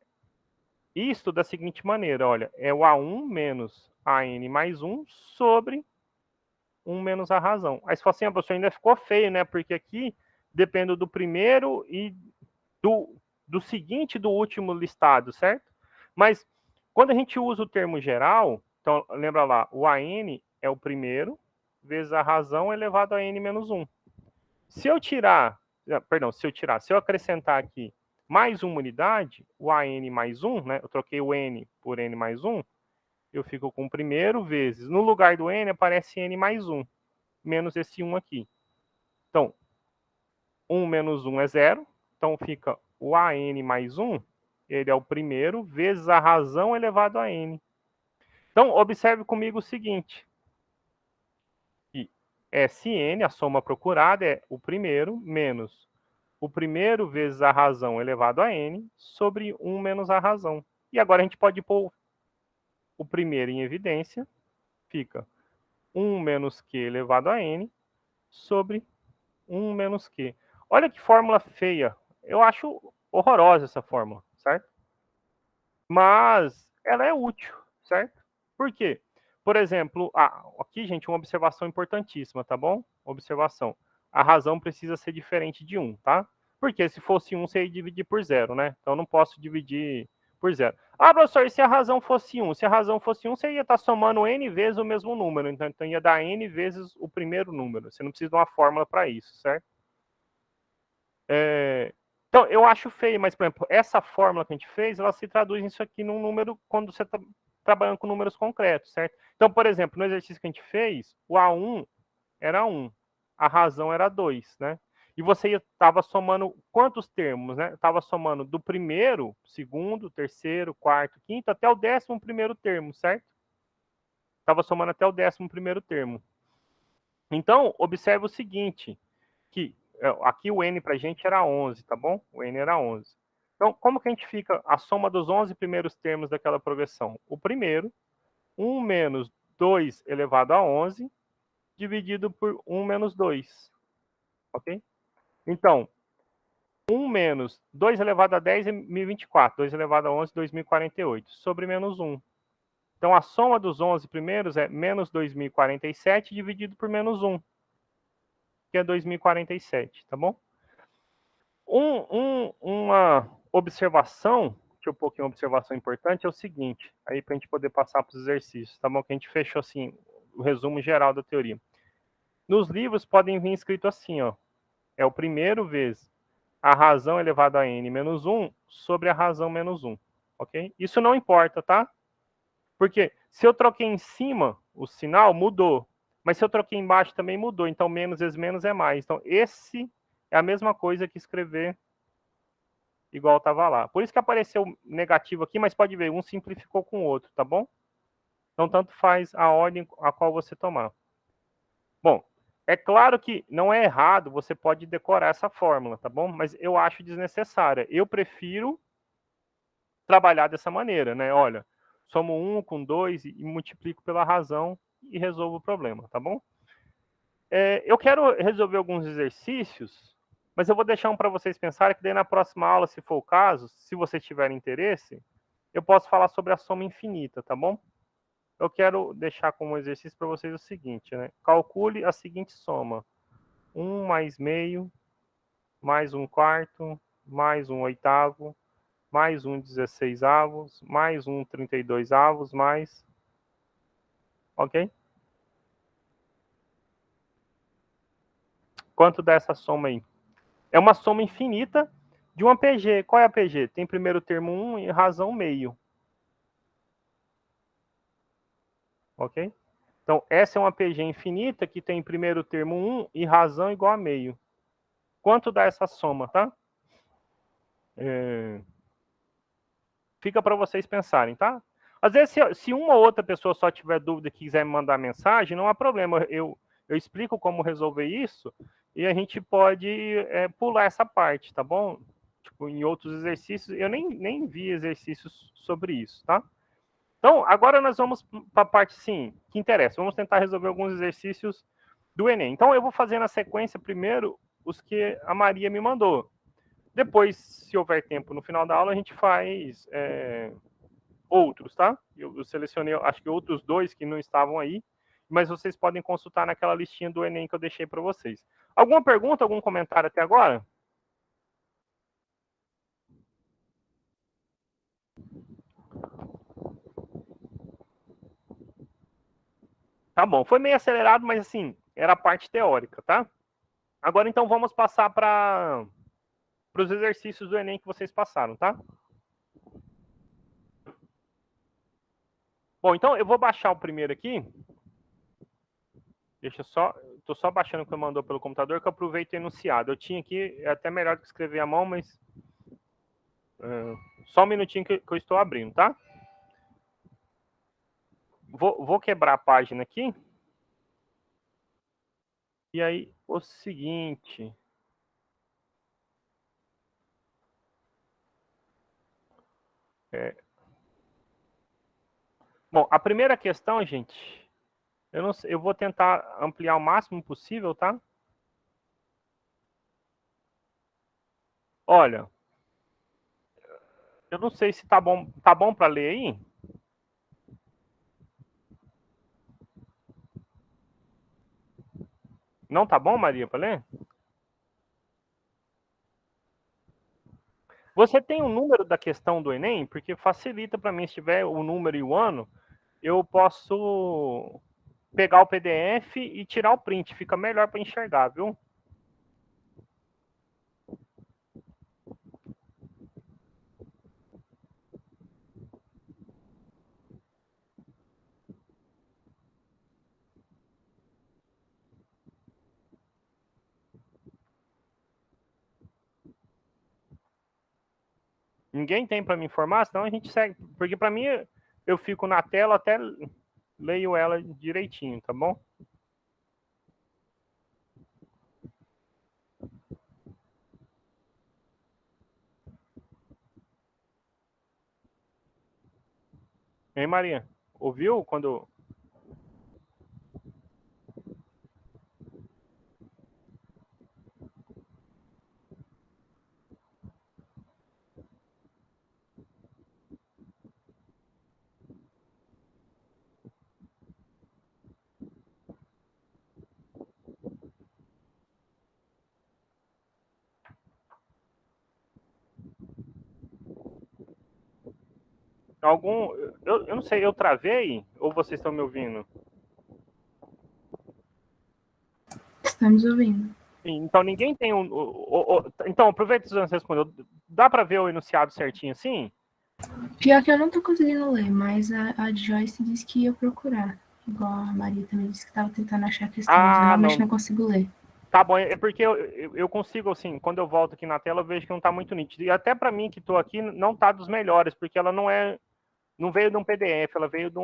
isto da seguinte maneira. Olha, é o A1 menos AN mais 1 sobre 1 menos a razão. Aí você fala assim, professor, ainda ficou feio, né? Porque aqui depende do primeiro e do seguinte do último listado, certo? Mas quando a gente usa o termo geral, então lembra lá, o AN é o primeiro, vezes a razão elevado a N menos 1. Se eu acrescentar aqui mais uma unidade, o AN mais 1, né? Eu troquei o N por N mais 1, eu fico com o primeiro vezes. No lugar do N aparece N mais 1, menos esse 1 aqui. Então, 1 menos 1 é 0. Então, fica o AN mais 1, ele é o primeiro, vezes a razão elevado a N. Então, observe comigo o seguinte. Que SN, a soma procurada, é o primeiro menos o primeiro vezes a razão elevado a N sobre 1 menos a razão. E agora a gente pode pôr o primeiro em evidência. Fica 1 menos Q elevado a N sobre 1 menos Q. Olha que fórmula feia. Eu acho horrorosa essa fórmula, certo? Mas ela é útil, certo? Por quê? por exemplo, aqui, gente, uma observação importantíssima, tá bom? Observação. A razão precisa ser diferente de 1, tá? Porque se fosse 1, você ia dividir por 0, né? Então, eu não posso dividir por 0. Ah, professor, e se a razão fosse 1? Se a razão fosse 1, você ia estar somando n vezes o mesmo número. Então, ia dar n vezes o primeiro número. Você não precisa de uma fórmula para isso, certo? Então, eu acho feio, mas, por exemplo, essa fórmula que a gente fez, ela se traduz isso aqui num número quando você está trabalhando com números concretos, certo? Então, por exemplo, no exercício que a gente fez, o A1 era 1, a razão era 2, né? E você estava somando quantos termos, né? Estava somando do primeiro, segundo, terceiro, quarto, quinto, até o 11º termo, certo? Estava somando até o 11º termo. Então, observe o seguinte, que aqui o n para a gente era 11, tá bom? O n era 11. Então, como que a gente fica a soma dos 11 primeiros termos daquela progressão? O primeiro, 1 menos 2 elevado a 11, dividido por 1 menos 2. Ok? Então, 1 menos 2 elevado a 10 é 1024. 2 elevado a 11, 2048. Sobre menos 1. Então, a soma dos 11 primeiros é menos 2047 dividido por menos 1, que é 2047, tá bom? Uma observação, que um pouquinho observação importante, é o seguinte, aí para a gente poder passar para os exercícios, tá bom? Que a gente fechou assim, o resumo geral da teoria. Nos livros podem vir escrito assim, ó, é o primeiro vezes a razão elevada a n menos 1 sobre a razão menos 1, ok? Isso não importa, tá? Porque se eu troquei em cima, o sinal mudou, mas se eu troquei embaixo também mudou, então menos vezes menos é mais. Então esse é a mesma coisa que escrever igual estava lá. Por isso que apareceu negativo aqui, mas pode ver, um simplificou com o outro, tá bom? Então, tanto faz a ordem a qual você tomar. Bom, é claro que não é errado, você pode decorar essa fórmula, tá bom? Mas eu acho desnecessária. Eu prefiro trabalhar dessa maneira, né? Olha, somo 1 com 2 e multiplico pela razão e resolvo o problema, tá bom? Eu quero resolver alguns exercícios, mas eu vou deixar um para vocês pensarem, que daí na próxima aula, se for o caso, se vocês tiverem interesse, eu posso falar sobre a soma infinita, tá bom? Eu quero deixar como exercício para vocês o seguinte, né? Calcule a seguinte soma. 1 mais meio, mais 1/4, mais 1/8, mais 1/16, mais 1/32, mais... Ok? Quanto dá essa soma aí? É uma soma infinita de uma PG. Qual é a PG? Tem primeiro termo 1 e razão meio. Ok? Então, essa é uma PG infinita que tem primeiro termo 1 e razão igual a meio. Quanto dá essa soma, tá? Fica para vocês pensarem, tá? Às vezes, se uma ou outra pessoa só tiver dúvida e quiser me mandar mensagem, não há problema. Eu explico como resolver isso e a gente pode pular essa parte, tá bom? Tipo, em outros exercícios, eu nem vi exercícios sobre isso, tá? Então, agora nós vamos para a parte, sim, que interessa. Vamos tentar resolver alguns exercícios do Enem. Então, eu vou fazer na sequência primeiro os que a Maria me mandou. Depois, se houver tempo no final da aula, a gente faz outros, tá? Eu selecionei, acho que outros 2 que não estavam aí, mas vocês podem consultar naquela listinha do Enem que eu deixei para vocês. Alguma pergunta, algum comentário até agora? Tá bom, foi meio acelerado, mas assim, era a parte teórica, tá? Agora então vamos passar para os exercícios do Enem que vocês passaram, tá? Bom, então eu vou baixar o primeiro aqui. Deixa eu só, tô só baixando o que eu mandou pelo computador, que eu aproveito o enunciado. Eu tinha aqui, é até melhor que escrever à mão, mas só um minutinho que eu estou abrindo, tá? Vou quebrar a página aqui. E aí, o seguinte. Bom, a primeira questão, gente, eu não sei, eu vou tentar ampliar o máximo possível, tá? Olha, eu não sei se tá bom para ler aí. Não tá bom, Maria, para ler? Você tem o número da questão do Enem? Porque facilita para mim, se tiver o número e o ano, eu posso pegar o PDF e tirar o print. Fica melhor para enxergar, viu? Ninguém tem para me informar, senão a gente segue. Porque para mim, eu fico na tela até leio ela direitinho, tá bom? Hein, Maria? Ouviu quando... Algum... Eu não sei, eu travei? Ou vocês estão me ouvindo? Estamos ouvindo. Então, ninguém tem um... Então, aproveita que você respondeu. Dá para ver o enunciado certinho assim? Pior que eu não tô conseguindo ler, mas a Joyce disse que ia procurar. Igual a Maria também disse que estava tentando achar a questão, mas eu realmente não consigo ler. Tá bom, é porque eu consigo, assim, quando eu volto aqui na tela, eu vejo que não tá muito nítido. E até para mim que tô aqui, não tá dos melhores, porque ela não veio de um PDF, ela veio de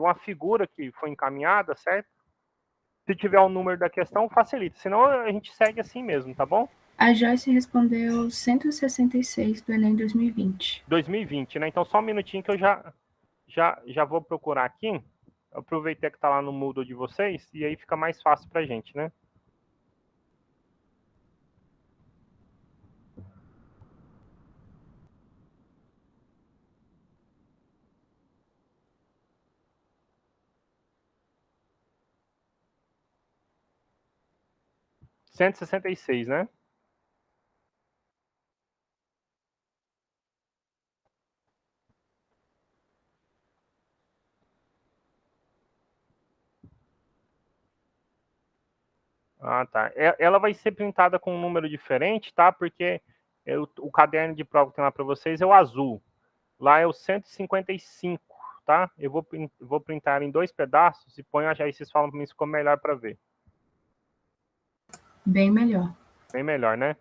uma figura que foi encaminhada, certo? Se tiver o número da questão, facilita. Senão a gente segue assim mesmo, tá bom? A Joyce respondeu 166 do Enem 2020. 2020, né? Então só um minutinho que eu já vou procurar aqui. Aproveitei que tá lá no Moodle de vocês, e aí fica mais fácil pra gente, né? Cento e 166, né? Ah, tá. Ela vai ser printada com um número diferente, tá? Porque o caderno de prova que tem lá para vocês é o azul. Lá é o 155, tá? Eu vou printar em 2 pedaços e ponho, aí vocês falam para mim se ficou melhor para ver. Bem melhor. Bem melhor, né?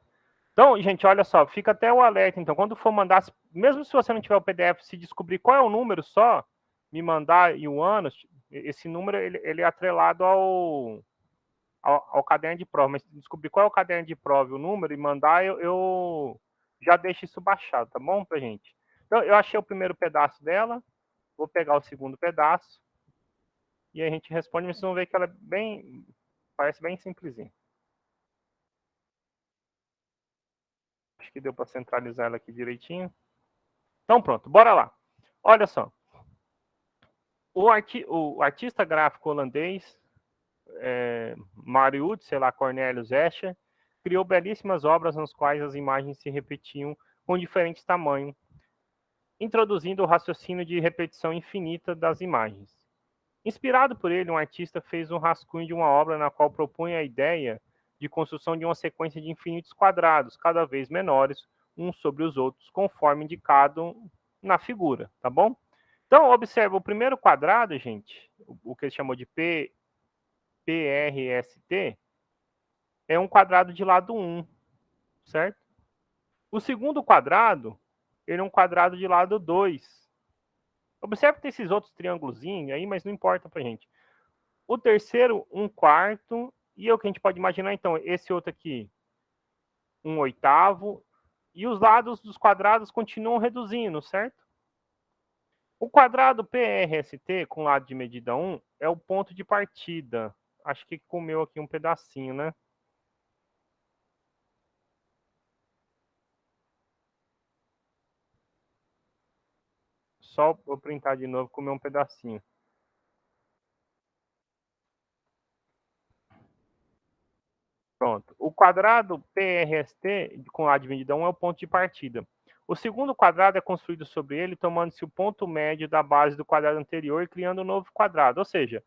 Então, gente, olha só, fica até o alerta. Então, quando for mandar, mesmo se você não tiver o PDF, se descobrir qual é o número só, me mandar e o ano, esse número ele é atrelado ao caderno de prova, mas se descobrir qual é o caderno de prova e o número e mandar, eu já deixo isso baixado, tá bom, pra gente? Então, eu achei o primeiro pedaço dela, vou pegar o segundo pedaço e a gente responde, mas vocês vão ver que ela é bem, parece bem simplesinha. Acho que deu para centralizar ela aqui direitinho. Então, pronto, bora lá. Olha só. O artista gráfico holandês, Marius, sei lá, Cornelius Escher, criou belíssimas obras nas quais as imagens se repetiam com diferentes tamanhos, introduzindo o raciocínio de repetição infinita das imagens. Inspirado por ele, um artista fez um rascunho de uma obra na qual propunha a ideia de construção de uma sequência de infinitos quadrados, cada vez menores, uns sobre os outros, conforme indicado na figura, tá bom? Então, observa, o primeiro quadrado, gente, o que ele chamou de PRST, é um quadrado de lado 1, certo? O segundo quadrado, ele é um quadrado de lado 2. Observe que tem esses outros triângulozinhos aí, mas não importa pra gente. O terceiro, 1/4. E o que a gente pode imaginar, então, esse outro aqui, 1/8. E os lados dos quadrados continuam reduzindo, certo? O quadrado PRST, com lado de medida 1, é o ponto de partida. Acho que comeu aqui um pedacinho, né? Só vou printar de novo, comer um pedacinho. Pronto. O quadrado PRST com A dividida 1 é o ponto de partida. O segundo quadrado é construído sobre ele, tomando-se o ponto médio da base do quadrado anterior e criando um novo quadrado. Ou seja,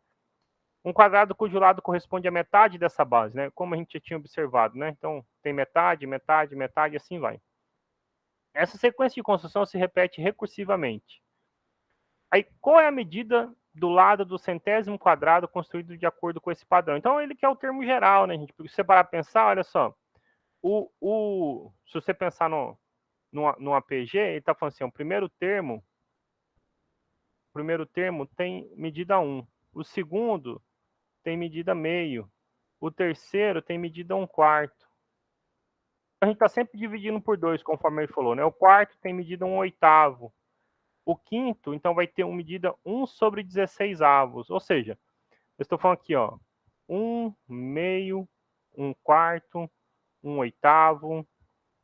um quadrado cujo lado corresponde à metade dessa base, né? Como a gente já tinha observado, né? Então, tem metade, metade, metade, e assim vai. Essa sequência de construção se repete recursivamente. Aí, qual é a medida do lado do centésimo quadrado construído de acordo com esse padrão? Então, ele que é o termo geral, né, gente? Porque se você parar para pensar, olha só, se você pensar no APG, ele está falando assim, o primeiro termo tem medida 1, o segundo tem medida meio, o terceiro tem medida 1/4. A gente está sempre dividindo por 2, conforme ele falou, né? O quarto tem medida 1/8. O quinto, então, vai ter uma medida 1/16, ou seja, eu estou falando aqui, ó, 1 meio, 1/4, 1/8,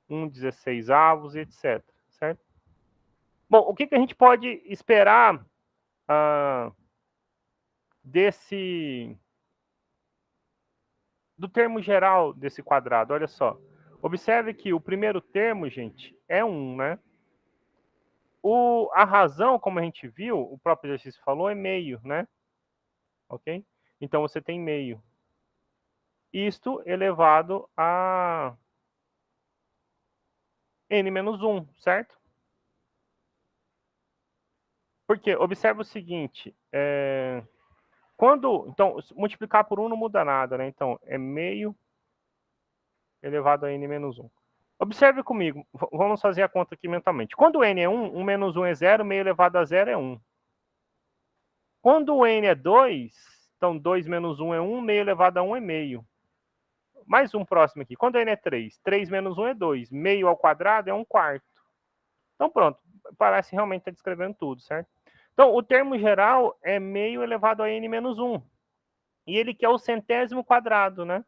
1/16, etc. Certo? Bom, o que a gente pode esperar do termo geral desse quadrado? Olha só. Observe que o primeiro termo, gente, é 1, né? A razão, como a gente viu, o próprio exercício falou, é meio, né? Ok? Então, você tem meio. Isto elevado a n-1, certo? Porque, observa o seguinte, então, multiplicar por 1 não muda nada, né? Então, é meio elevado a n-1. Observe comigo, vamos fazer a conta aqui mentalmente. Quando n é 1, 1 menos 1 é 0, meio elevado a 0 é 1. Quando o n é 2, então 2 menos 1 é 1, meio elevado a 1 é meio. Mais um próximo aqui. Quando n é 3, 3 menos 1 é 2. Meio ao quadrado é 1/4. Então, pronto. Parece realmente estar descrevendo tudo, certo? Então, o termo geral é meio elevado a n-1. E ele quer o centésimo quadrado, né?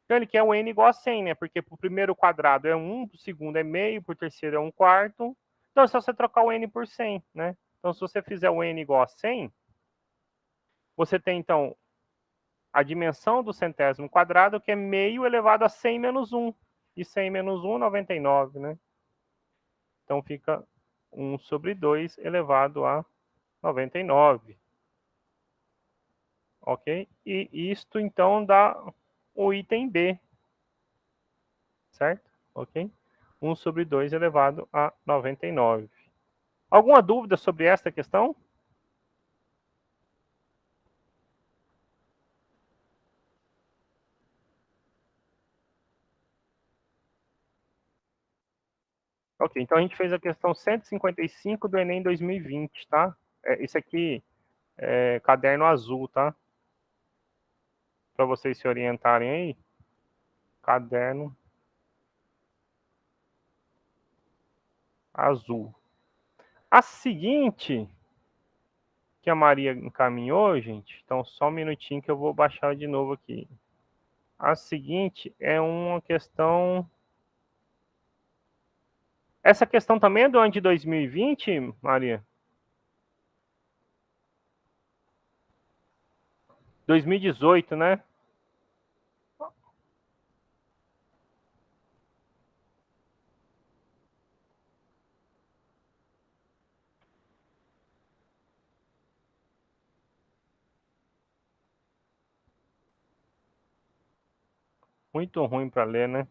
Então, ele quer o n igual a 100, né? Porque para o primeiro quadrado é 1, para o segundo é meio, para o terceiro é 1/4. Então, é só você trocar o n por 100, né? Então, se você fizer o n igual a 100, você tem, então, a dimensão do centésimo quadrado, que é meio elevado a 100 menos 1. E 100 menos 1, 99, né? Então, fica 1/2 elevado a 99. Ok? E isto, então, dá o item B. Certo? Ok? 1/2 elevado a 99. Alguma dúvida sobre esta questão? Ok, então a gente fez a questão 155 do Enem 2020, tá? Esse aqui é caderno azul, tá? Para vocês se orientarem aí. Caderno azul. A seguinte, que a Maria encaminhou, gente, então só um minutinho que eu vou baixar de novo aqui. A seguinte é uma questão. Essa questão também é do ano de 2020, Maria? 2018, né? Muito ruim para ler, né?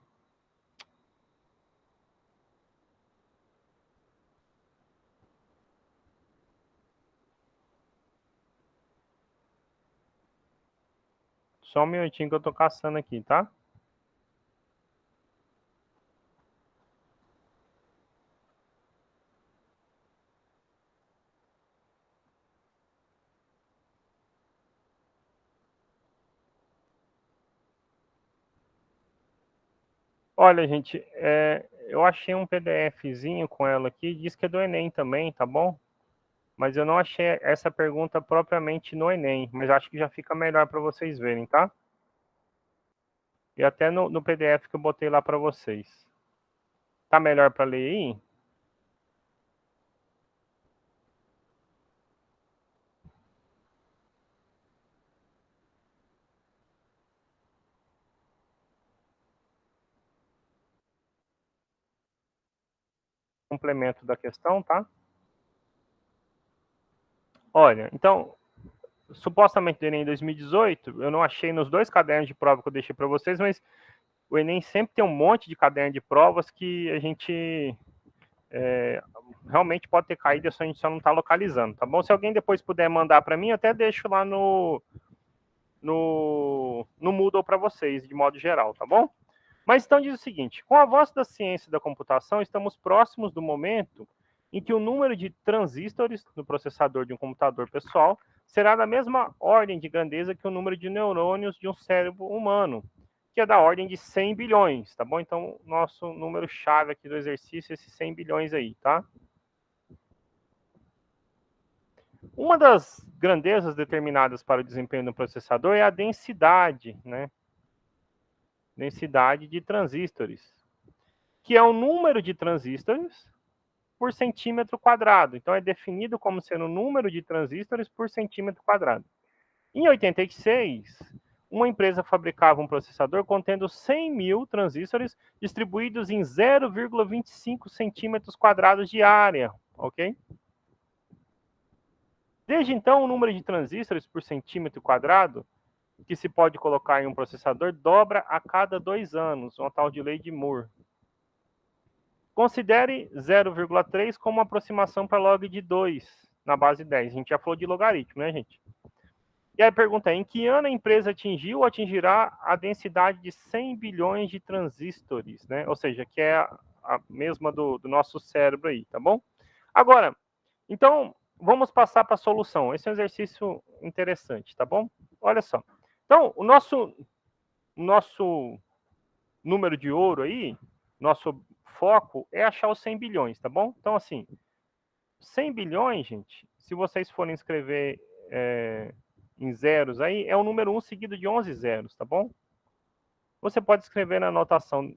Só um minutinho que eu tô caçando aqui, tá? Olha, gente, eu achei um PDFzinho com ela aqui, diz que é do Enem também, tá bom? Mas eu não achei essa pergunta propriamente no Enem, mas acho que já fica melhor para vocês verem, tá? E até no PDF que eu botei lá para vocês. Tá melhor para ler aí? complemento da questão, tá? Olha, então, supostamente do Enem 2018, eu não achei nos 2 cadernos de prova que eu deixei para vocês, mas o Enem sempre tem um monte de caderno de provas que a gente realmente pode ter caído, a gente só não está localizando, tá bom? Se alguém depois puder mandar para mim, eu até deixo lá no Moodle para vocês, de modo geral, tá bom? Mas então diz o seguinte: com o avanço da ciência da computação, estamos próximos do momento em que o número de transistores no processador de um computador pessoal será da mesma ordem de grandeza que o número de neurônios de um cérebro humano, que é da ordem de 100 bilhões, tá bom? Então, nosso número-chave aqui do exercício é esses 100 bilhões aí, tá? Uma das grandezas determinadas para o desempenho do processador é a densidade, né? Densidade de transistores, que é o número de transistores por centímetro quadrado. Então, é definido como sendo o número de transistores por centímetro quadrado. Em 86, uma empresa fabricava um processador contendo 100 mil transistores distribuídos em 0,25 centímetros quadrados de área, ok? Desde então, o número de transistores por centímetro quadrado que se pode colocar em um processador dobra a cada 2 anos, uma tal de lei de Moore. Considere 0,3 como uma aproximação para log de 2 na base 10. A gente já falou de logaritmo, né, gente? E aí a pergunta é: em que ano a empresa atingiu ou atingirá a densidade de 100 bilhões de transistores, né? Ou seja, que é a mesma do nosso cérebro aí, tá bom? Agora, então, vamos passar para a solução. Esse é um exercício interessante, tá bom? Olha só. Então, o nosso número de ouro aí, nosso foco é achar os 100 bilhões, tá bom? Então, assim, 100 bilhões, gente, se vocês forem escrever em zeros aí, é o número 1 seguido de 11 zeros, tá bom? Você pode escrever na notação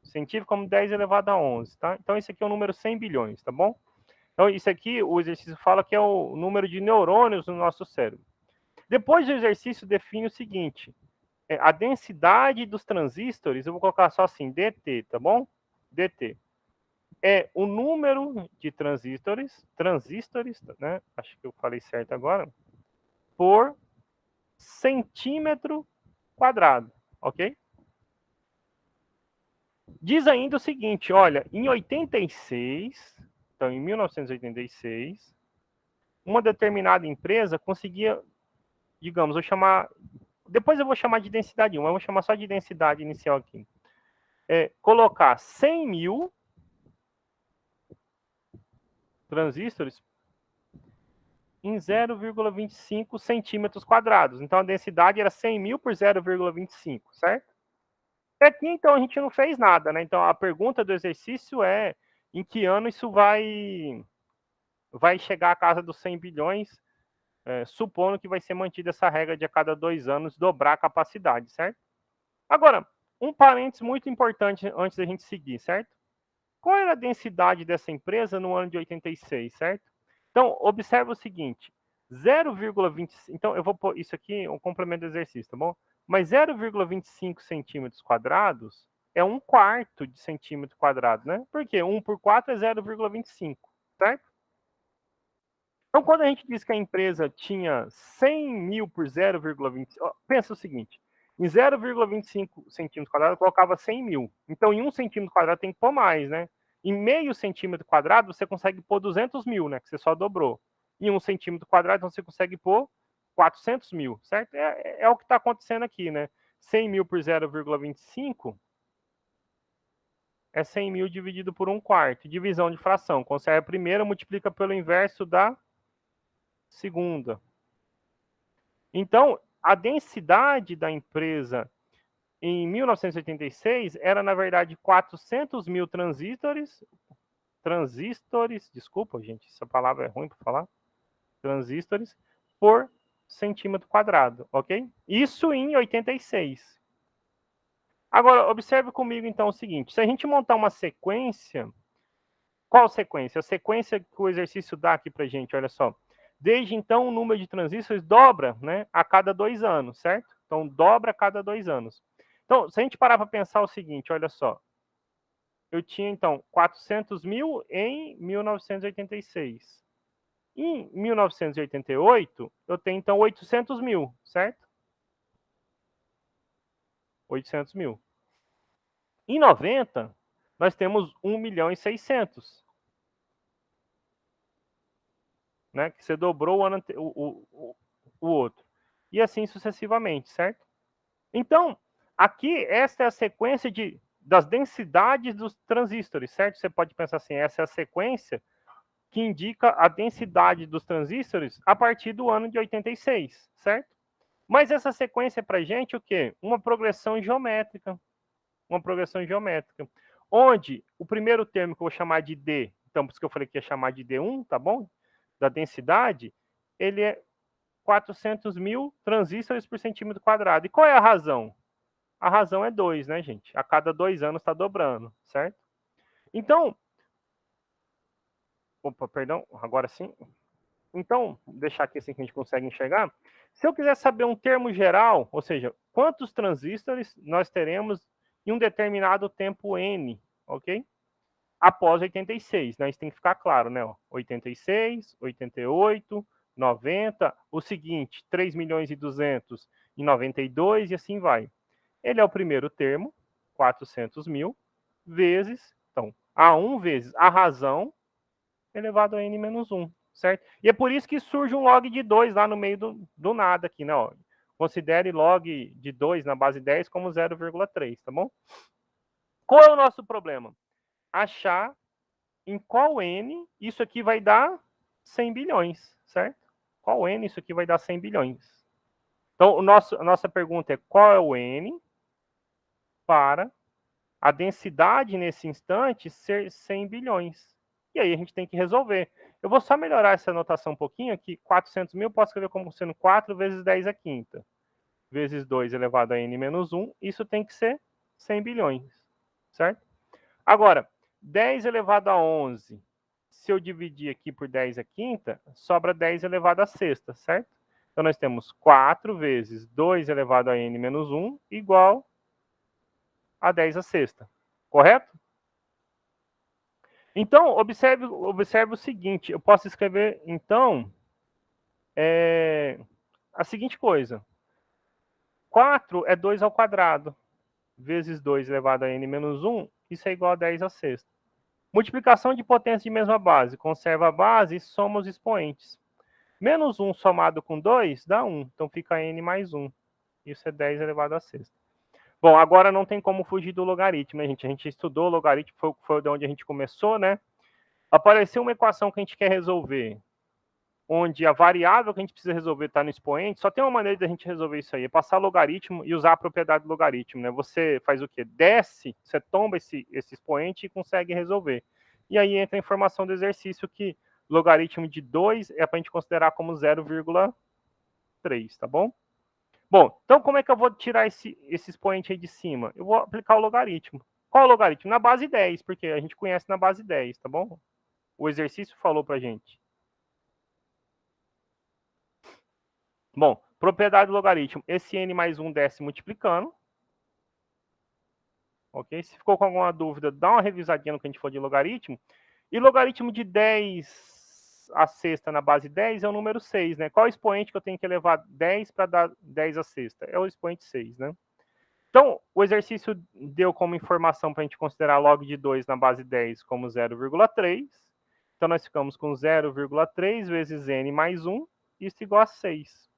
científica como 10 elevado a 11, tá? Então, esse aqui é o número 100 bilhões, tá bom? Então, isso aqui, o exercício fala que é o número de neurônios no nosso cérebro. Depois do exercício, define o seguinte: a densidade dos transistores, eu vou colocar só assim, dt, tá bom? dt. É o número de transistores, né? Acho que eu falei certo agora, por centímetro quadrado, ok? Diz ainda o seguinte, olha, em 86, então em 1986, uma determinada empresa conseguia, digamos, vou chamar, depois eu vou chamar de densidade 1, mas eu vou chamar só de densidade inicial aqui, colocar 100 mil transistores em 0,25 centímetros quadrados. Então, a densidade era 100 mil por 0,25, certo? Aqui, então, a gente não fez nada, né? Então, a pergunta do exercício é em que ano isso vai chegar à casa dos 100 bilhões, supondo que vai ser mantida essa regra de a cada 2 anos dobrar a capacidade, certo? Agora, um parênteses muito importante antes da gente seguir, certo? Qual era a densidade dessa empresa no ano de 86, certo? Então, observa o seguinte, 0,20... Então, eu vou pôr isso aqui, um complemento do exercício, tá bom? Mas 0,25 centímetros quadrados é 1/4 de centímetro quadrado, né? Por quê? 1 por 4 é 0,25, certo? Então, quando a gente diz que a empresa tinha 100 mil por 0,25... Pensa o seguinte, em 0,25 centímetros quadrados, eu colocava 100 mil. Então, em 1 centímetro quadrado tem que pôr mais, né? Em meio centímetro quadrado, você consegue pôr 200 mil, né? Que você só dobrou. Em 1 centímetro quadrado, então você consegue pôr 400 mil, certo? É o que está acontecendo aqui, né? 100 mil por 0,25 é 100 mil dividido por 1/4. Divisão de fração. Conserva a primeira, multiplica pelo inverso da segunda. Então, a densidade da empresa em 1986 era, na verdade, 400 mil transistores, desculpa, gente, essa palavra é ruim para falar, transistores por centímetro quadrado, ok? Isso em 86. Agora, observe comigo, então, o seguinte, se a gente montar uma sequência, qual sequência? A sequência que o exercício dá aqui para a gente, olha só. Desde então, o número de transistores dobra, né, a cada 2 anos, certo? Então, dobra a cada 2 anos. Então, se a gente parar para pensar o seguinte, olha só. eu tinha, então, 400 mil em 1986. Em 1988, eu tenho, então, 800 mil, certo? 800 mil. Em 90, nós temos 1 milhão e 600. Né? Que você dobrou o outro. E assim sucessivamente, certo? Então, aqui, esta é a sequência das densidades dos transistores, certo? Você pode pensar assim, essa é a sequência que indica a densidade dos transistores a partir do ano de 86, certo? Mas essa sequência é para a gente o quê? Uma progressão geométrica. Uma progressão geométrica. Onde o primeiro termo que eu vou chamar de D, então por isso que eu falei que ia chamar de D1, tá bom? Da densidade, ele é 400 mil transistores por centímetro quadrado. E qual é a razão? A razão é 2, né, gente? A cada 2 anos está dobrando, certo? Então, opa, perdão, agora sim. Então, deixar aqui assim que a gente consegue enxergar. Se eu quiser saber um termo geral, ou seja, quantos transistores nós teremos em um determinado tempo n, ok? Após 86, né? Isso tem que ficar claro, né? 86, 88, 90, o seguinte, 3 milhões e 200 em 92 e assim vai. Ele é o primeiro termo, 400 mil, vezes, então, A1 vezes a razão elevado a n menos 1, certo? E é por isso que surge um log de 2 lá no meio do nada aqui, né? Ó. Considere log de 2 na base 10 como 0,3, tá bom? Qual é o nosso problema? Achar em qual n isso aqui vai dar 100 bilhões, certo? Qual n isso aqui vai dar 100 bilhões? Então, a nossa pergunta é qual é o n para a densidade nesse instante ser 100 bilhões? E aí a gente tem que resolver. Eu vou só melhorar essa anotação um pouquinho aqui. 400 mil posso escrever como sendo 4 vezes 10 à quinta, vezes 2 elevado a n menos 1. Isso tem que ser 100 bilhões, certo? Agora, 10 elevado a 11, se eu dividir aqui por 10 à quinta, sobra 10 elevado a sexta, certo? Então, nós temos 4 vezes 2 elevado a n menos 1 igual a 10 à sexta, correto? Então, observe o seguinte, eu posso escrever, então, a seguinte coisa. 4 é 2 ao quadrado, vezes 2 elevado a n menos 1, isso é igual a 10 à sexta. Multiplicação de potência de mesma base. Conserva a base e soma os expoentes. Menos 1 somado com 2 dá 1. Então fica n mais 1. Isso é 10 elevado a sexta. Bom, agora não tem como fugir do logaritmo, né, gente? A gente estudou o logaritmo, foi de onde a gente começou, né? Apareceu uma equação que a gente quer resolver, onde a variável que a gente precisa resolver está no expoente. Só tem uma maneira de a gente resolver isso aí, é passar logaritmo e usar a propriedade do logaritmo, né? Você faz o quê? Desce, você tomba esse expoente e consegue resolver. E aí entra a informação do exercício que logaritmo de 2 é para a gente considerar como 0,3, tá bom? Bom, então como é que eu vou tirar esse expoente aí de cima? Eu vou aplicar o logaritmo. Qual é o logaritmo? Na base 10, porque a gente conhece na base 10, tá bom? O exercício falou pra gente. Bom, propriedade do logaritmo. Esse n mais 1 desce multiplicando. Ok? Se ficou com alguma dúvida, dá uma revisadinha no que a gente for de logaritmo. E logaritmo de 10 a sexta na base 10 é o número 6, né? Qual é o expoente que eu tenho que elevar 10 para dar 10 a sexta? É o expoente 6, né? Então, o exercício deu como informação para a gente considerar log de 2 na base 10 como 0,3. Então, nós ficamos com 0,3 vezes n mais 1, isso igual a 6.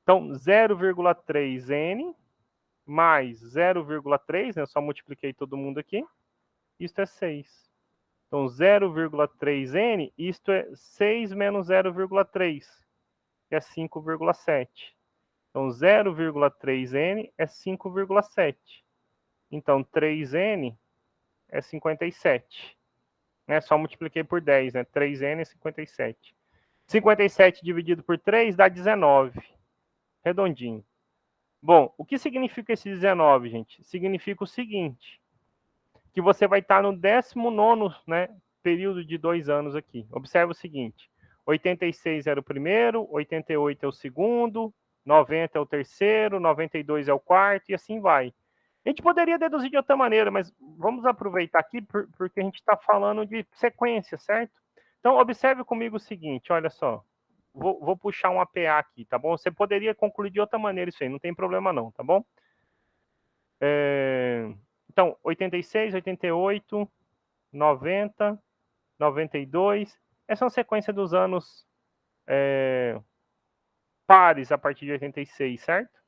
Então, 0,3n mais 0,3, né? Eu só multipliquei todo mundo aqui. Isto é 6. Então, 0,3n, isto é 6 menos 0,3, que é 5,7. Então, 0,3n é 5,7. Então, 3n é 57. Né? Só multipliquei por 10, né? 3n é 57. 57 dividido por 3 dá 19. Redondinho. Bom, o que significa esse 19, gente? Significa o seguinte, que você vai estar no 19º, né, período de 2 anos aqui. Observe o seguinte, 86 era o primeiro, 88 é o segundo, 90 é o terceiro, 92 é o quarto, e assim vai. A gente poderia deduzir de outra maneira, mas vamos aproveitar aqui porque a gente está falando de sequência, certo? Então, observe comigo o seguinte, olha só. Vou puxar um APA aqui, tá bom? Você poderia concluir de outra maneira isso aí, não tem problema não, tá bom? Então, 86, 88, 90, 92, essa é uma sequência dos anos pares a partir de 86, certo?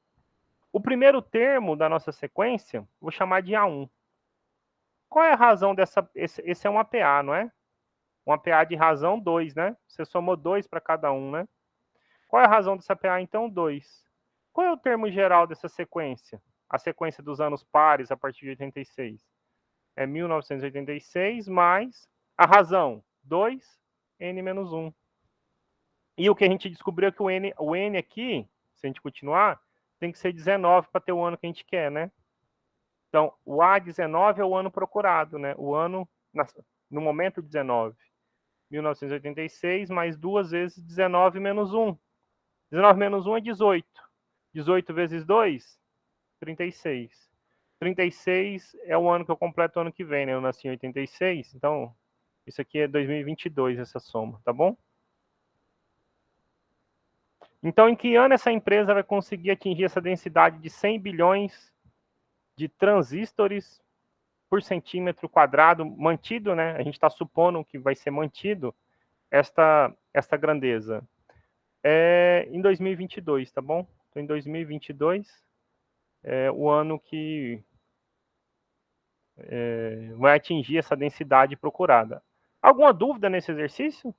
O primeiro termo da nossa sequência, vou chamar de A1. Qual é a razão dessa? Esse é um APA, não é? Um APA de razão 2, né? Você somou 2 para cada um, né? Qual é a razão dessa APA, então? 2. Qual é o termo geral dessa sequência? A sequência dos anos pares a partir de 86. É 1986 mais a razão 2, N menos 1. E o que a gente descobriu é que o N aqui, se a gente continuar, tem que ser 19 para ter o ano que a gente quer, né? Então, o A19 é o ano procurado, né? O ano no momento 19. 1986 mais 2 vezes 19 menos 1. 19 menos 1 é 18. 18 vezes 2, 36. 36 é o ano que eu completo o ano que vem, né? Eu nasci em 86, então isso aqui é 2022, essa soma, tá bom? Então, em que ano essa empresa vai conseguir atingir essa densidade de 100 bilhões de transistores por centímetro quadrado, mantido, né? A gente está supondo que vai ser mantido esta grandeza. Em 2022, tá bom? Então, em 2022 é o ano que vai atingir essa densidade procurada. Alguma dúvida nesse exercício?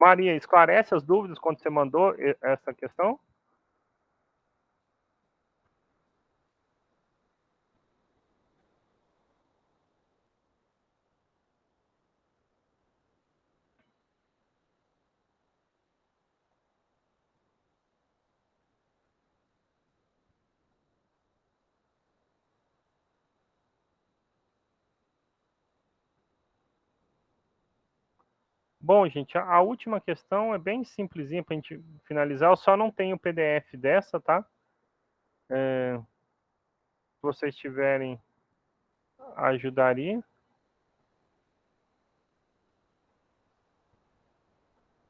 Maria, esclarece as dúvidas quando você mandou essa questão? Bom, gente, a última questão é bem simplesinha para a gente finalizar. Eu só não tenho o PDF dessa, tá? Se vocês tiverem, ajudaria.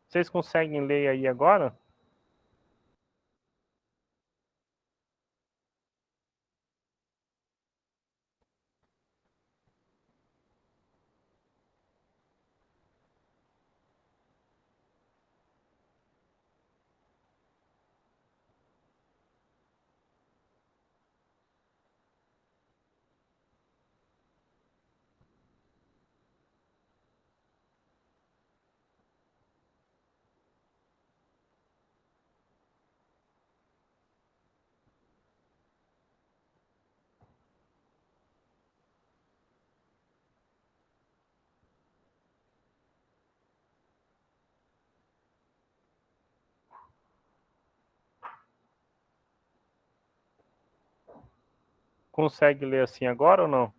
Vocês conseguem ler aí agora? Consegue ler assim agora ou não?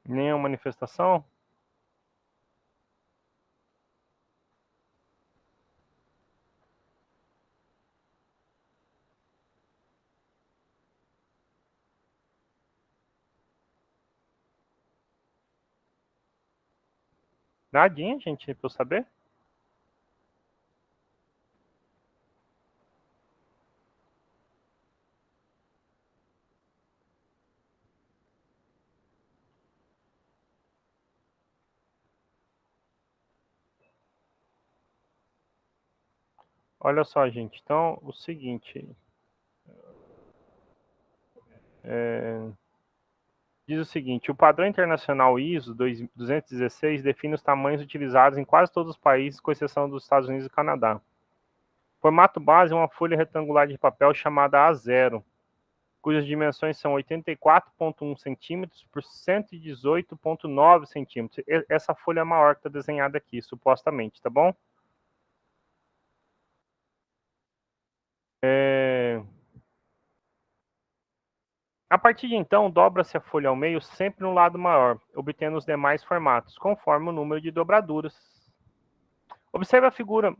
Nenhuma manifestação? Nadinha, gente, para eu saber. Olha só, gente. Então, o seguinte. Diz o seguinte: o padrão internacional ISO 216 define os tamanhos utilizados em quase todos os países, com exceção dos Estados Unidos e Canadá. O formato base é uma folha retangular de papel chamada A0. cujas dimensões são 84,1 centímetros por 118,9 centímetros. Essa folha maior que está desenhada aqui, supostamente, tá bom? A partir de então, dobra-se a folha ao meio sempre no lado maior, obtendo os demais formatos, conforme o número de dobraduras. Observe a figura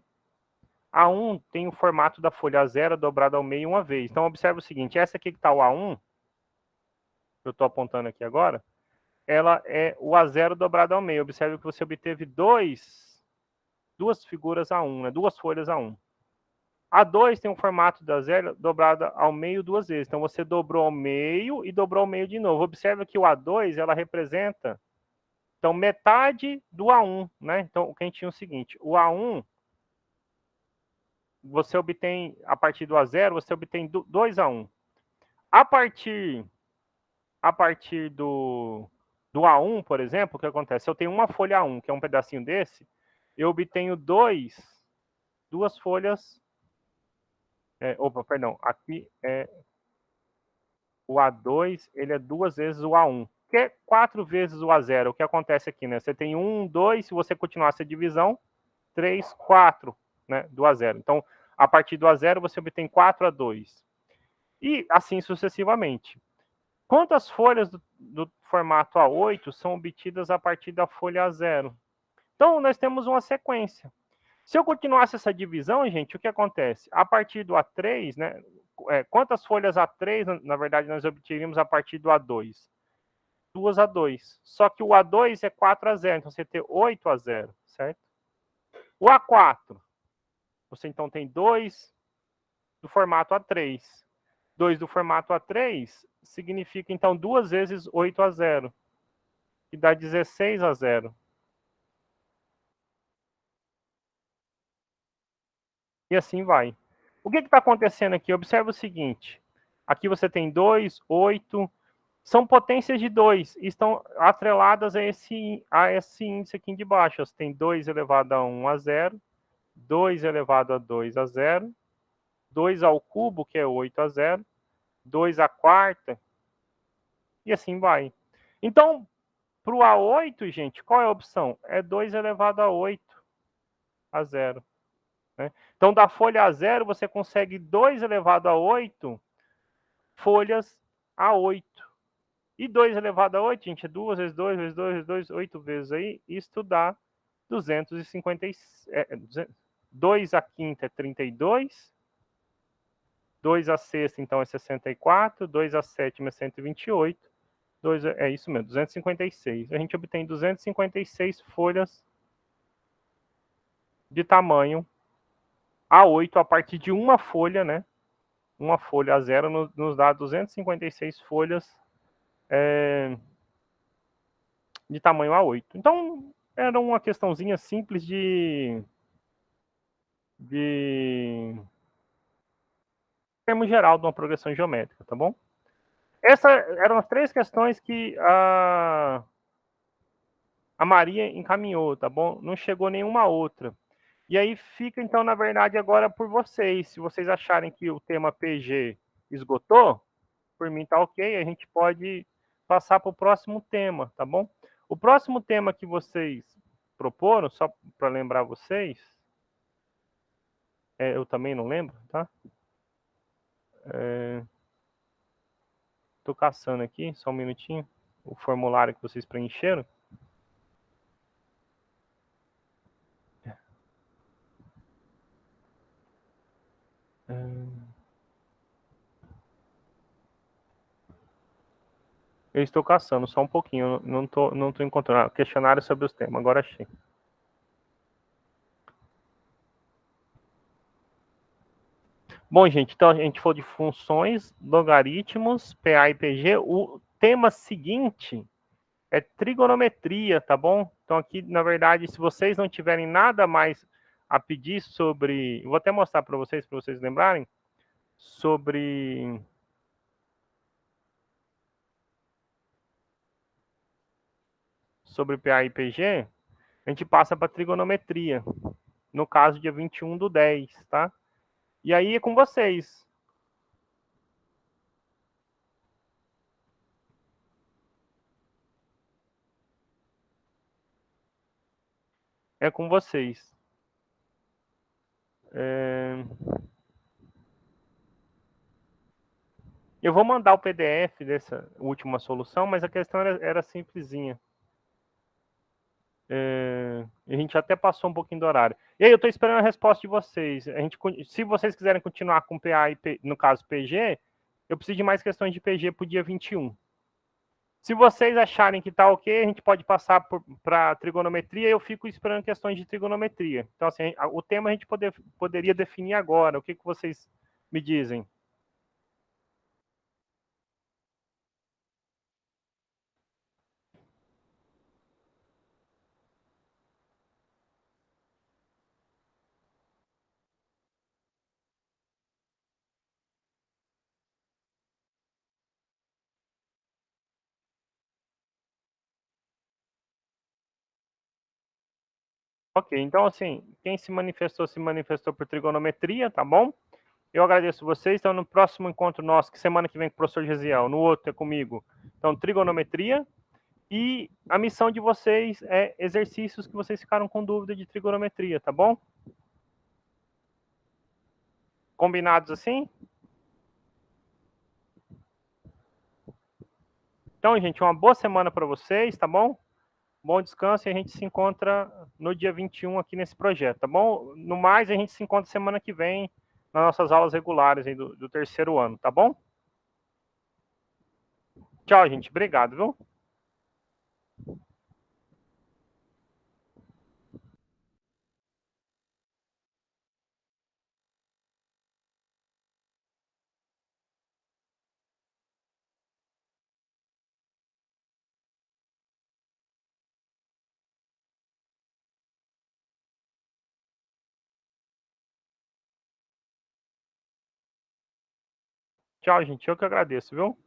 A1 tem o formato da folha A0 dobrada ao meio uma vez. Então, observe o seguinte, essa aqui que está o A1, que eu estou apontando aqui agora, ela é o A0 dobrado ao meio. Observe que você obteve duas figuras A1, né? Duas folhas A1. A2 tem um formato da zero dobrada ao meio duas vezes. Então, você dobrou ao meio e dobrou ao meio de novo. Observe que o A2, ela representa, então, metade do A1, né? Então, o que a gente tinha é o seguinte, o A1, você obtém, a partir do A0, você obtém 2 A1. A partir do A1, por exemplo, o que acontece? Se eu tenho uma folha A1, que é um pedacinho desse, eu obtenho duas folhas. Perdão, aqui é o A2, ele é duas vezes o A1, que é 4 vezes o A0. O que acontece aqui, né? Você tem 1, 2, se você continuar essa divisão, 3, 4, né, do A0. Então, a partir do A0, você obtém 4 A2. E assim sucessivamente. Quantas folhas do formato A8 são obtidas a partir da folha A0? Então, nós temos uma sequência. Se eu continuasse essa divisão, gente, o que acontece? A partir do A3, né? Quantas folhas A3, na verdade, nós obteríamos a partir do A2? 2 A2. Só que o A2 é 4 A0, então você tem 8 A0, certo? O A4, você então tem 2 do formato A3. 2 do formato A3 significa, então, 2 vezes 8 A0, que dá 16 A0. E assim vai. O que está acontecendo aqui? Observe o seguinte. Aqui você tem 2, 8. São potências de 2. Estão atreladas a esse índice aqui de baixo. Você tem 2 elevado a 1 a 0. 2 elevado a 2 a 0. 2 ao cubo, que é 8 a 0. 2 à quarta. E assim vai. Então, para o A8, gente, qual é a opção? É 2 elevado a 8 a 0. Né? Então, da folha A0, você consegue 2 elevado a 8 folhas A8. E 2 elevado a 8, gente, é 2 vezes 2 vezes 2 vezes 2, 8 vezes aí. Isto dá 256. 2 a quinta é 32. 2 a sexta, então, é 64. 2 a sétima é 128. 2, é isso mesmo, 256. A gente obtém 256 folhas de tamanho A8 a partir de uma folha, né? Uma folha A0 nos dá 256 folhas de tamanho A8. Então, era uma questãozinha simples de termo geral de uma progressão geométrica, tá bom? Essas eram as 3 questões que a Maria encaminhou, tá bom? Não chegou nenhuma outra. E aí fica, então, na verdade, agora por vocês. Se vocês acharem que o tema PG esgotou, por mim tá ok, a gente pode passar para o próximo tema, tá bom? O próximo tema que vocês proporam, só para lembrar vocês, eu também não lembro, tá? Tô caçando aqui, só um minutinho, o formulário que vocês preencheram. Eu estou caçando, só um pouquinho, não tô encontrando. Questionário sobre os temas, agora achei. Bom, gente, então a gente falou de funções, logaritmos, PA e PG. O tema seguinte é trigonometria, tá bom? Então aqui, na verdade, se vocês não tiverem nada mais a pedir sobre... Vou até mostrar para vocês lembrarem, sobre PA e PG, a gente passa para trigonometria, no caso, dia 21/10, tá? E aí é com vocês. É com vocês. É... Eu vou mandar o PDF dessa última solução, mas a questão era simplesinha. A gente até passou um pouquinho do horário. E aí, eu estou esperando a resposta de vocês. Se vocês quiserem continuar com PA e, no caso, PG, eu preciso de mais questões de PG para o dia 21. Se vocês acharem que está ok, a gente pode passar para trigonometria. Eu fico esperando questões de trigonometria. Então, assim, o tema a gente poderia definir agora. O que vocês me dizem? Ok, então, assim, quem se manifestou por trigonometria, tá bom? Eu agradeço vocês. Então, no próximo encontro nosso, que semana que vem com o professor Gesiel, no outro é comigo. Então, trigonometria. E a missão de vocês é exercícios que vocês ficaram com dúvida de trigonometria, tá bom? Combinados assim? Então, gente, uma boa semana para vocês, tá bom? Bom descanso e a gente se encontra no dia 21 aqui nesse projeto, tá bom? No mais, a gente se encontra semana que vem nas nossas aulas regulares aí do terceiro ano, tá bom? Tchau, gente. Obrigado, viu? Tchau, gente. Eu que agradeço, viu?